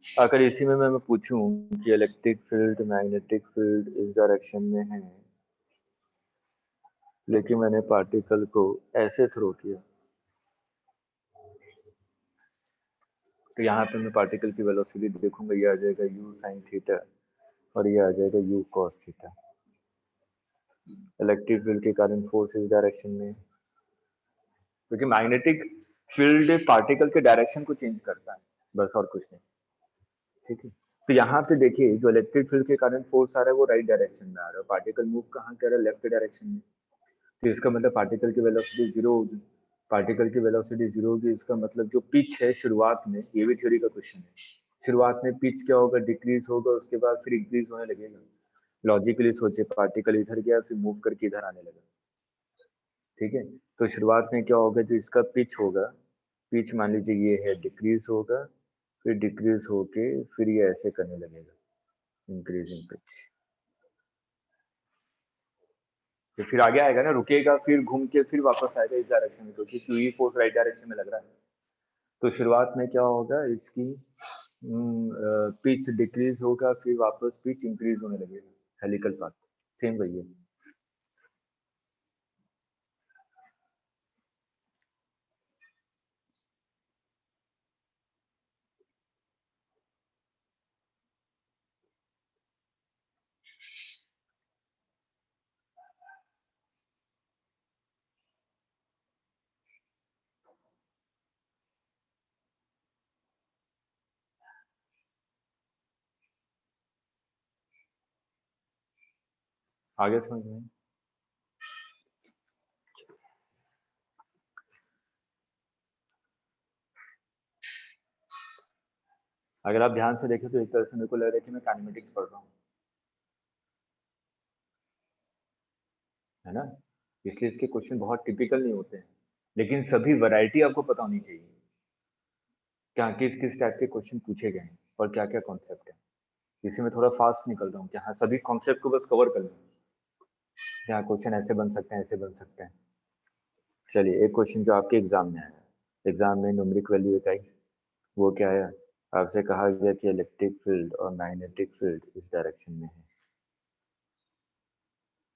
अगर इसी में मैं पूछूं कि इलेक्ट्रिक फील्ड मैग्नेटिक फील्ड इस डायरेक्शन में है, लेकिन मैंने पार्टिकल को ऐसे थ्रो किया, तो यहाँ पे मैं पार्टिकल की वेलोसिटी देखूंगा, ये आ जाएगा u sin थीटा और ये आ जाएगा u cos theta. Electric field के कारण फोर्स इस डायरेक्शन में, क्योंकि मैग्नेटिक फील्ड पार्टिकल के डायरेक्शन को चेंज करता है, बस और कुछ नहीं। ठीक है, तो यहाँ पे देखिए जो इलेक्ट्रिक फील्ड के कारण फोर्स आ रहा है वो राइट डायरेक्शन में आ रहा है, पार्टिकल मूव कहाँ कर रहा है, लेफ्ट डायरेक्शन में। तो इसका मतलब पार्टिकल की वेलोसिटी जीरो होगी, पार्टिकल की वेलोसिटी जीरो होगी, इसका मतलब जो पिच है शुरुआत में, ये भी थ्योरी का क्वेश्चन है, शुरुआत में पिच क्या होगा, डिक्रीज होगा, उसके बाद फिर इंक्रीज होने लगेगा। लॉजिकली सोचे, पार्टिकल इधर गया फिर मूव करके इधर आने लगा। ठीक है, तो शुरुआत में क्या होगा, जो इसका पिच होगा, पिच मान लीजिए ये है, डिक्रीज होगा, फिर डिक्रीज होके फिर ये ऐसे करने लगेगा, इंक्रीज इन पिच, तो फिर आगे आएगा ना, रुकेगा फिर घूम के फिर वापस आएगा इस डायरेक्शन में, क्योंकि Q E force right direction में लग रहा है। तो शुरुआत में क्या होगा, इसकी पिच डिक्रीज होगा, फिर वापस पिच इंक्रीज होने लगेगा, हेलिकल पाथ सेम वही है। आगे समझ में? अगर आप ध्यान से देखें तो एक तरह से मेरे को लग रहा है कि मैं काइनेमेटिक्स पढ़ रहा हूँ, है ना, इसलिए इसके क्वेश्चन बहुत टिपिकल नहीं होते हैं, लेकिन सभी वैरायटी आपको पता होनी चाहिए। क्या किस किस टाइप के क्वेश्चन पूछे गए हैं और क्या क्या कॉन्सेप्ट है। इसी में थोड़ा फास्ट निकल रहा हूँ कि हाँ सभी कॉन्सेप्ट को बस कवर कर लूँ। क्या क्वेश्चन ऐसे बन सकते हैं, ऐसे बन सकते हैं। चलिए एक क्वेश्चन जो आपके एग्जाम में आया, एग्जाम में न्यूमेरिक वैल्यू इकाई, वो क्या है, आपसे कहा गया कि इलेक्ट्रिक फील्ड और मैग्नेटिक फील्ड इस डायरेक्शन में है,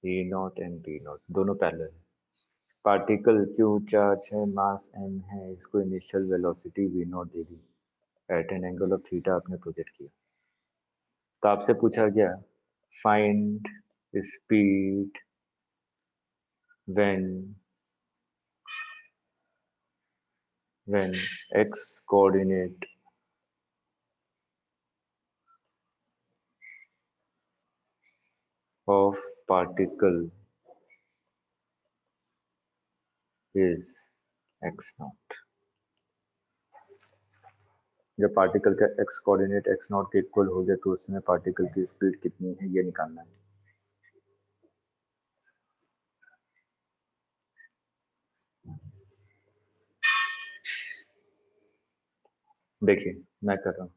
E naught and B naught दोनों पैरेलल है। पार्टिकल क्यू चार्ज है, मास m है, इसको इनिशियल वेलोसिटी V नॉट दे दी, at an angle of theta आपने प्रोजेक्ट किया। तो आपसे पूछा गया find speed when x coordinate of particle is x naught। जब पार्टिकल का x कोऑर्डिनेट x नॉट के इक्वल हो गया तो उसमें पार्टिकल की स्पीड कितनी है ये निकालना है। देखिए मैं कर रहा हूँ,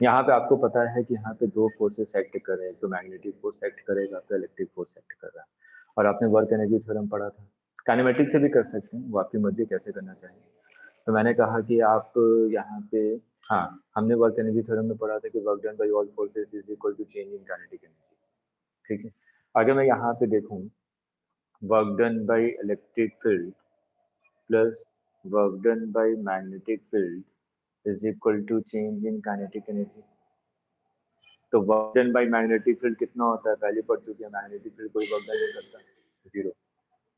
यहाँ पे आपको पता है कि यहाँ पे दो फोर्सेस एक्ट कर रहे हैं, तो मैग्नेटिक फोर्स एक्ट करेगा तो इलेक्ट्रिक फोर्स एक्ट कर रहा है। और आपने वर्क एनर्जी थ्योरम पढ़ा था, काइनेमेटिक से भी कर सकते हैं, वो आपकी मर्जी कैसे करना चाहिए। तो मैंने कहा कि आप यहाँ पे, हाँ हमने वर्क एनर्जी थ्योरम में पढ़ा था कि work done by all forces is equal to change in kinetic energy. ठीक है, अगर मैं यहाँ पे देखूँ work done by electric field plus work done by magnetic field is equal to change in kinetic energy. तो work done by magnetic field कितना होता है, पहले पढ़ चुके हैं, मैग्नेटिक फील्ड कोई वर्क डन नहीं करता, जीरो।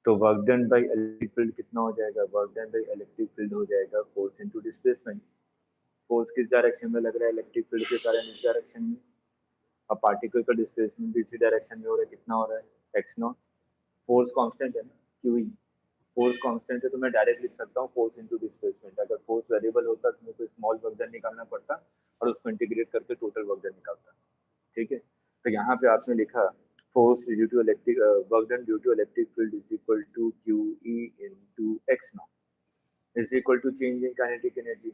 तो work done by electric field कितना हो जाएगा, work done by electric field हो जाएगा फोर्स इनटू डिस्प्लेसमेंट। फोर्स किस डायरेक्शन में लग रहा है, इलेक्ट्रिक फील्ड के कारण इस डायरेक्शन में। अब पार्टिकल का डिस्प्लेसमेंट भी इसी डायरेक्शन में हो रहा है, कितना हो रहा है एक्स नॉट। फोर्स कांस्टेंट है ना, क्यू ई, फोर्स कांस्टेंट है तो मैं डायरेक्ट लिख सकता हूँ फोर्स इनटू डिस्प्लेसमेंट। अगर फोर्स वेरिएबल होता तो मुझे स्मॉल वर्क डन निकालना पड़ता और उसको इंटीग्रेट करके टोटल वर्क डन निकालता। ठीक है, तो यहाँ पे आपने लिखा force due to electric work done due to electric field is equal to Q E into X naught is equal to change in kinetic energy.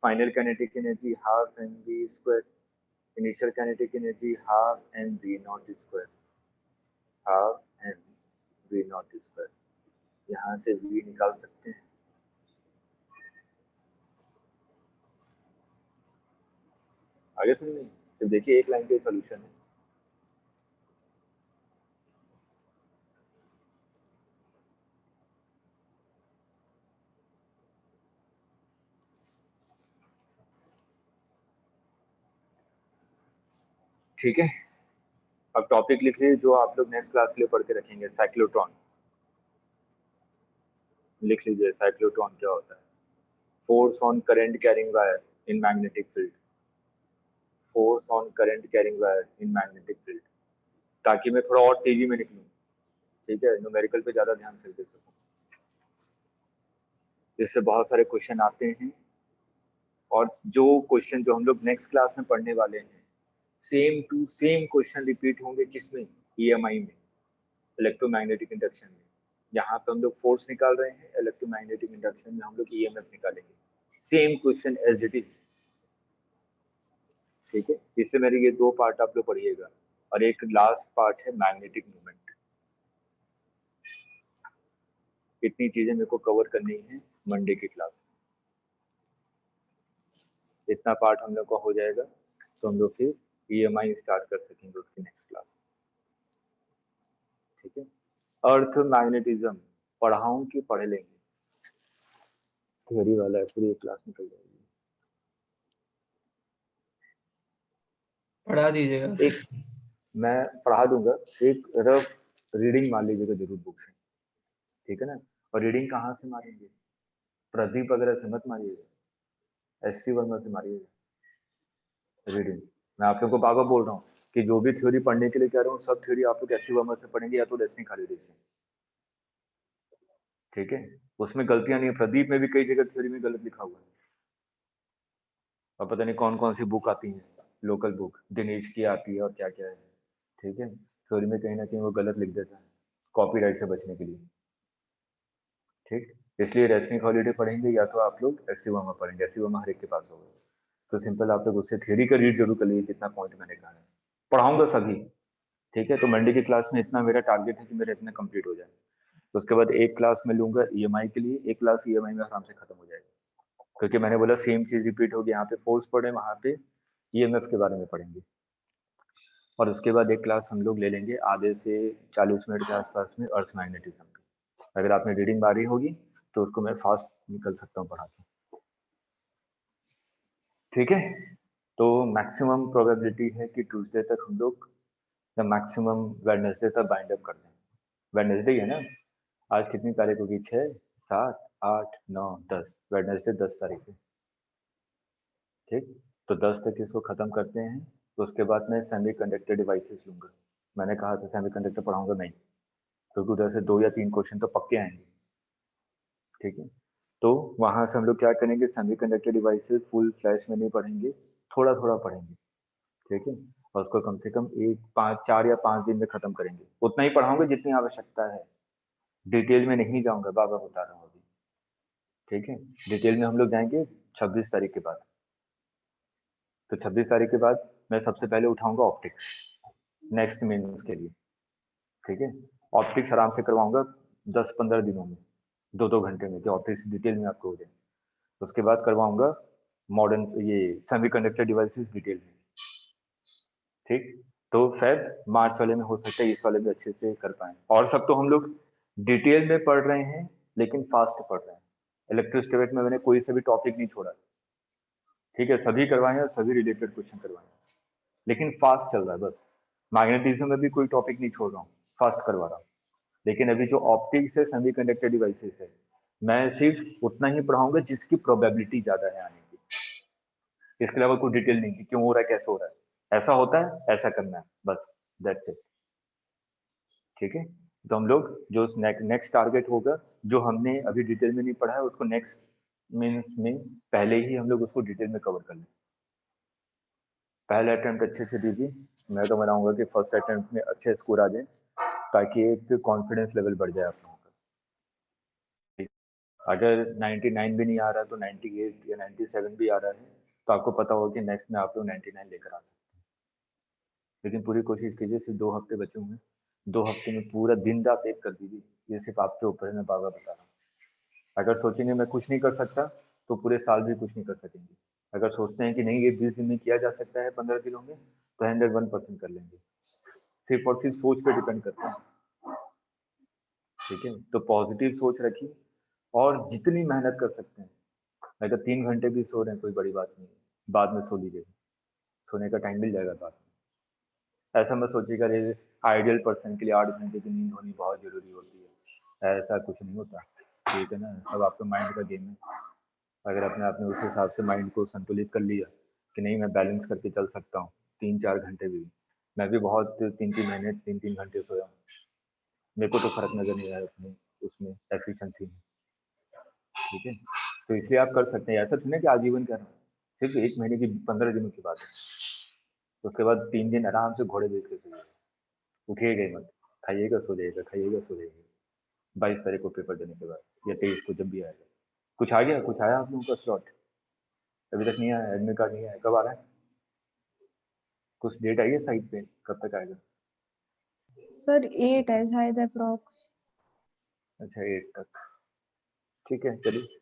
Final kinetic energy half M V square, initial kinetic energy half M V naught square, half M V naught square. यहाँ से we निकाल सकते हैं। आगे समझे, तो देखिए एक लाइन के सॉल्यूशन है। ठीक है, अब टॉपिक लिखिए जो आप लोग नेक्स्ट क्लास के लिए पढ़ के रखेंगे, साइक्लोट्रॉन। लिख लीजिए साइक्लोट्रॉन क्या होता है। Force on current carrying wire in magnetic field, force on current carrying wire in magnetic field, ताकि मैं थोड़ा और तेजी में निकलूं। ठीक है, न्यूमेरिकल पे ज्यादा ध्यान से दे सकूं, इससे बहुत सारे क्वेश्चन आते हैं। और जो क्वेश्चन जो हम लोग नेक्स्ट क्लास में पढ़ने वाले हैं, same to same question repeat होंगे किसमें, ईएमआई में, इलेक्ट्रोमैग्नेटिक इंडक्शन में। यहाँ पे हम लोग फोर्स निकाल रहे हैं, इलेक्ट्रोमैग्नेटिक इंडक्शन में हम लोग ईएमएफ निकालेंगे, same question as it is. ठीक है, इससे मेरे ये दो पार्ट आप लोग पढ़िएगा और एक लास्ट पार्ट है मैग्नेटिक मूवमेंट। इतनी चीजें मेरे को कवर करनी है मंडे की क्लास में। इतना पार्ट हम लोग का हो जाएगा तो हम लोग फिर ईएमआई स्टार्ट कर सकेंगे उसकी नेक्स्ट क्लास। ठीक है, अर्थ मैग्नेटिज्म पढ़ाऊं कि पढ़ लेंगे, थियोरी वाला है, पूरी एक क्लास निकल जाएगी। पढ़ा दीजिएगा एक मैं पढ़ा दूंगा, एक रफ रीडिंग मान लीजिएगा जरूर बुक से। ठीक है ना, और रीडिंग कहाँ से मारेंगे, प्रदीप वगैरह से मत मारिएगा, एससी वर्मा से मारिएगा रीडिंग। मैं आप लोगों को बाबा बोल रहा हूँ कि जो भी थ्योरी पढ़ने के लिए कह रहा हूँ सब थ्योरी आप लोग एससी वर्मा से पढ़ेंगे या तो लेसनिंग खाली से। ठीक है, उसमें गलतियां नहीं है, प्रदीप में भी कई जगह थ्योरी में गलत लिखा हुआ है, और पता नहीं कौन कौन सी बुक आती है, लोकल बुक दिनेश की आती है और क्या क्या है। ठीक है, थ्योरी में कहीं ना कहीं वो गलत लिख देता है कॉपीराइट से बचने के लिए। ठीक, इसलिए रेसनिक हॉलीडे पढ़ेंगे या तो आप लोग एससी वर्मा पढ़ेंगे, एससी वर्मा हर एक के पास होगा। तो सिंपल आप लोग उससे थ्योरी का रीड जरूर कर लीजिए जितना पॉइंट मैंने कहा है। पढ़ाऊंगा सभी, ठीक है। तो मंडे की क्लास में इतना मेरा टारगेट है कि मेरा इतना कंप्लीट हो जाए। तो उसके बाद एक क्लास में लूंगा ईएमआई के लिए, एक क्लास ईएमआई में आराम से खत्म हो जाएगा, क्योंकि मैंने बोला सेम चीज रिपीट होगी। यहाँ पे फोर्स पढ़े, वहाँ पे ईएमएफ के बारे में पढ़ेंगे। और उसके बाद एक क्लास हम लोग ले लेंगे आधे से 40 मिनट के आसपास में अर्थ मैग्नेटिज्म की। अगर आपने रीडिंग बारी होगी तो उसको मैं फास्ट निकल सकता हूँ पढ़ा के, ठीक है। तो मैक्सिमम प्रोबेबिलिटी है कि ट्यूसडे तक हम लोग या मैक्सिमम वेडनेसडे तक बाइंड अप कर दें। वेडनेसडे है ना, आज कितनी तारीख होगी? 6, 7, 8, 9, 10। वेडनेसडे 10 तारीख है, ठीक। तो 10 तक इसको खत्म करते हैं। तो उसके बाद मैं सेमी कंडक्टर डिवाइसेस लूंगा। मैंने कहा था सेमी कंडक्टर पढ़ाऊंगा नहीं, क्योंकि उधर से 2 या 3 क्वेश्चन तो पक्के आएंगे, ठीक है। तो वहां से हम लोग क्या करेंगे, semi conductor devices full flash में नहीं पढ़ेंगे, थोड़ा थोड़ा पढ़ेंगे, ठीक है। और उसको कम से कम 4 या 5 दिन में खत्म करेंगे। उतना ही पढ़ाऊंगा जितनी आवश्यकता है, डिटेल में नहीं जाऊंगा, बार बार बता रहा हूँ अभी, ठीक है। डिटेल में हम लोग जाएंगे 26 तारीख के बाद। तो 26 तारीख के बाद मैं सबसे पहले उठाऊंगा ऑप्टिक्स, नेक्स्ट मेंस के लिए, ठीक है। ऑप्टिक्स आराम से करवाऊंगा 10-15 दिनों में, 2-2 घंटे में, कि ऑप्टिक्स डिटेल में आपको हो जाए। उसके बाद करवाऊंगा मॉडर्न ये सेमीकंडक्टर डिवाइसेस डिटेल में, ठीक। तो फेब मार्च वाले में हो सकता है इस वाले में अच्छे से कर पाए। और सब तो हम लोग डिटेल में पढ़ रहे हैं, लेकिन फास्ट पढ़ रहे हैं। इलेक्ट्रोस्टैटिक में मैंने कोई से भी टॉपिक नहीं छोड़ा, ठीक है। सभी करवाए हैं और सभी रिलेटेड क्वेश्चन करवाए हैं, लेकिन फास्ट चल रहा है बस। मैग्नेटिज्म में भी कोई टॉपिक नहीं छोड़ रहा हूँ, फास्ट करवा रहा हूँ। लेकिन अभी जो ऑप्टिक्स है, सेमीकंडक्टर डिवाइसेस है, मैं सिर्फ उतना ही पढ़ाऊंगा जिसकी प्रोबेबिलिटी ज्यादा है आने की। इसके अलावा कोई डिटेल नहीं कि क्यों हो रहा है, कैसे हो रहा है, ऐसा होता है, ऐसा करना है, बस दैट्स इट, ठीक है। तो हम लोग जो नेक्स्ट टारगेट होगा, जो हमने अभी डिटेल में नहीं पढ़ा है, उसको नेक्स्ट मीन्स में पहले ही हम लोग उसको डिटेल में कवर कर लें। पहला अटेम्प्ट अच्छे से दीजिए। मैं तो बनाऊंगा कि फर्स्ट अटेम्प्ट में अच्छे स्कोर आ जाए, ताकि एक कॉन्फिडेंस लेवल बढ़ जाए आप लोगों का। अगर 99 भी नहीं आ रहा तो 98 या 97 भी आ रहा है, तो आपको पता होगा कि नेक्स्ट में आप लोग 99 लेकर आ सकते हैं। लेकिन पूरी कोशिश कीजिए, सिर्फ 2 हफ्ते बचे हुए हैं, 2 हफ्ते में पूरा दिन रात एक कर दीजिए। ये सिर्फ आपके ऊपर है, मैं बार बार बता रहा हूँ। अगर सोचेंगे मैं कुछ नहीं कर सकता, तो पूरे साल भी कुछ नहीं कर सकेंगे। अगर सोचते हैं कि नहीं ये 20 दिन में किया जा सकता है, 15 दिनों में, तो 101% कर लेंगे। सिर्फ और सिर्फ सोच पे डिपेंड करता है, ठीक है। तो पॉजिटिव सोच रखिए और जितनी मेहनत कर सकते हैं। अगर 3 घंटे भी सो रहे हैं कोई बड़ी बात नहीं है, बाद में सो लीजिएगा, सोने का टाइम मिल जाएगा बाद में। ऐसा मत सोचिएगा रे आइडियल पर्सन के लिए 8 घंटे की नींद होनी बहुत जरूरी होती है, ऐसा कुछ नहीं होता, ठीक है ना। सब आपके माइंड का गेम है। अगर अपने आपने उस हिसाब से माइंड को संतुलित कर लिया कि नहीं मैं बैलेंस करके चल सकता हूँ 3-4 घंटे भी। मैं भी बहुत 3-3 महीने 3-3 घंटे सोया हूँ, मेरे को तो फर्क नजर नहीं आया अपने उसमें एफिशिएंसी में, ठीक है। तो इसलिए आप कर सकते हैं, ऐसा थोड़ी ना कि आजीवन कर रहे हैं, सिर्फ 1 महीने की 15 दिनों की बात है। तो उसके बाद 3 दिन आराम से घोड़े देख के सोइए, उठिएगा ही मत, खाइएगा सो जाइएगा, खाइएगा सो जाइएगा। 22 तारीख को पेपर देने के बाद या 23 को जब भी आएगा। कुछ आ गया, कुछ आया आप लोगों का स्लॉट? अभी तक नहीं आया, एडमिट कार्ड नहीं आया, कब आ रहा है? कुछ डेट आई है साइट पे, कब तक आएगा? सर 8 है शायद अप्रॉक्स। अच्छा 8 तक, ठीक है। चलिए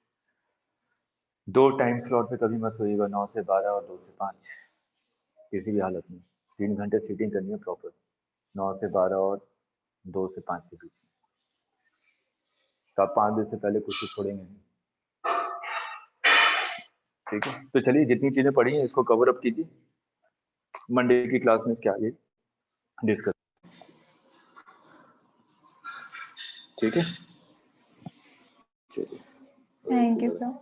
2 टाइम स्लॉट पे कभी मत सोइएगा, 9 से 12 और 2 से 5, किसी भी हालत में 3 घंटे सीटिंग करनी है प्रॉपर, 9 से 12 और 2 से 5 के बीच में। तो आप 5 दिन से पहले कुछ भी छोड़ेंगे नहीं, ठीक है। तो चलिए जितनी चीजें पढ़ी हैं इसको कवर अप कीजिए, मंडे की क्लास में इसके आगे डिस्कस, ठीक है। चलिए थैंक यू सर।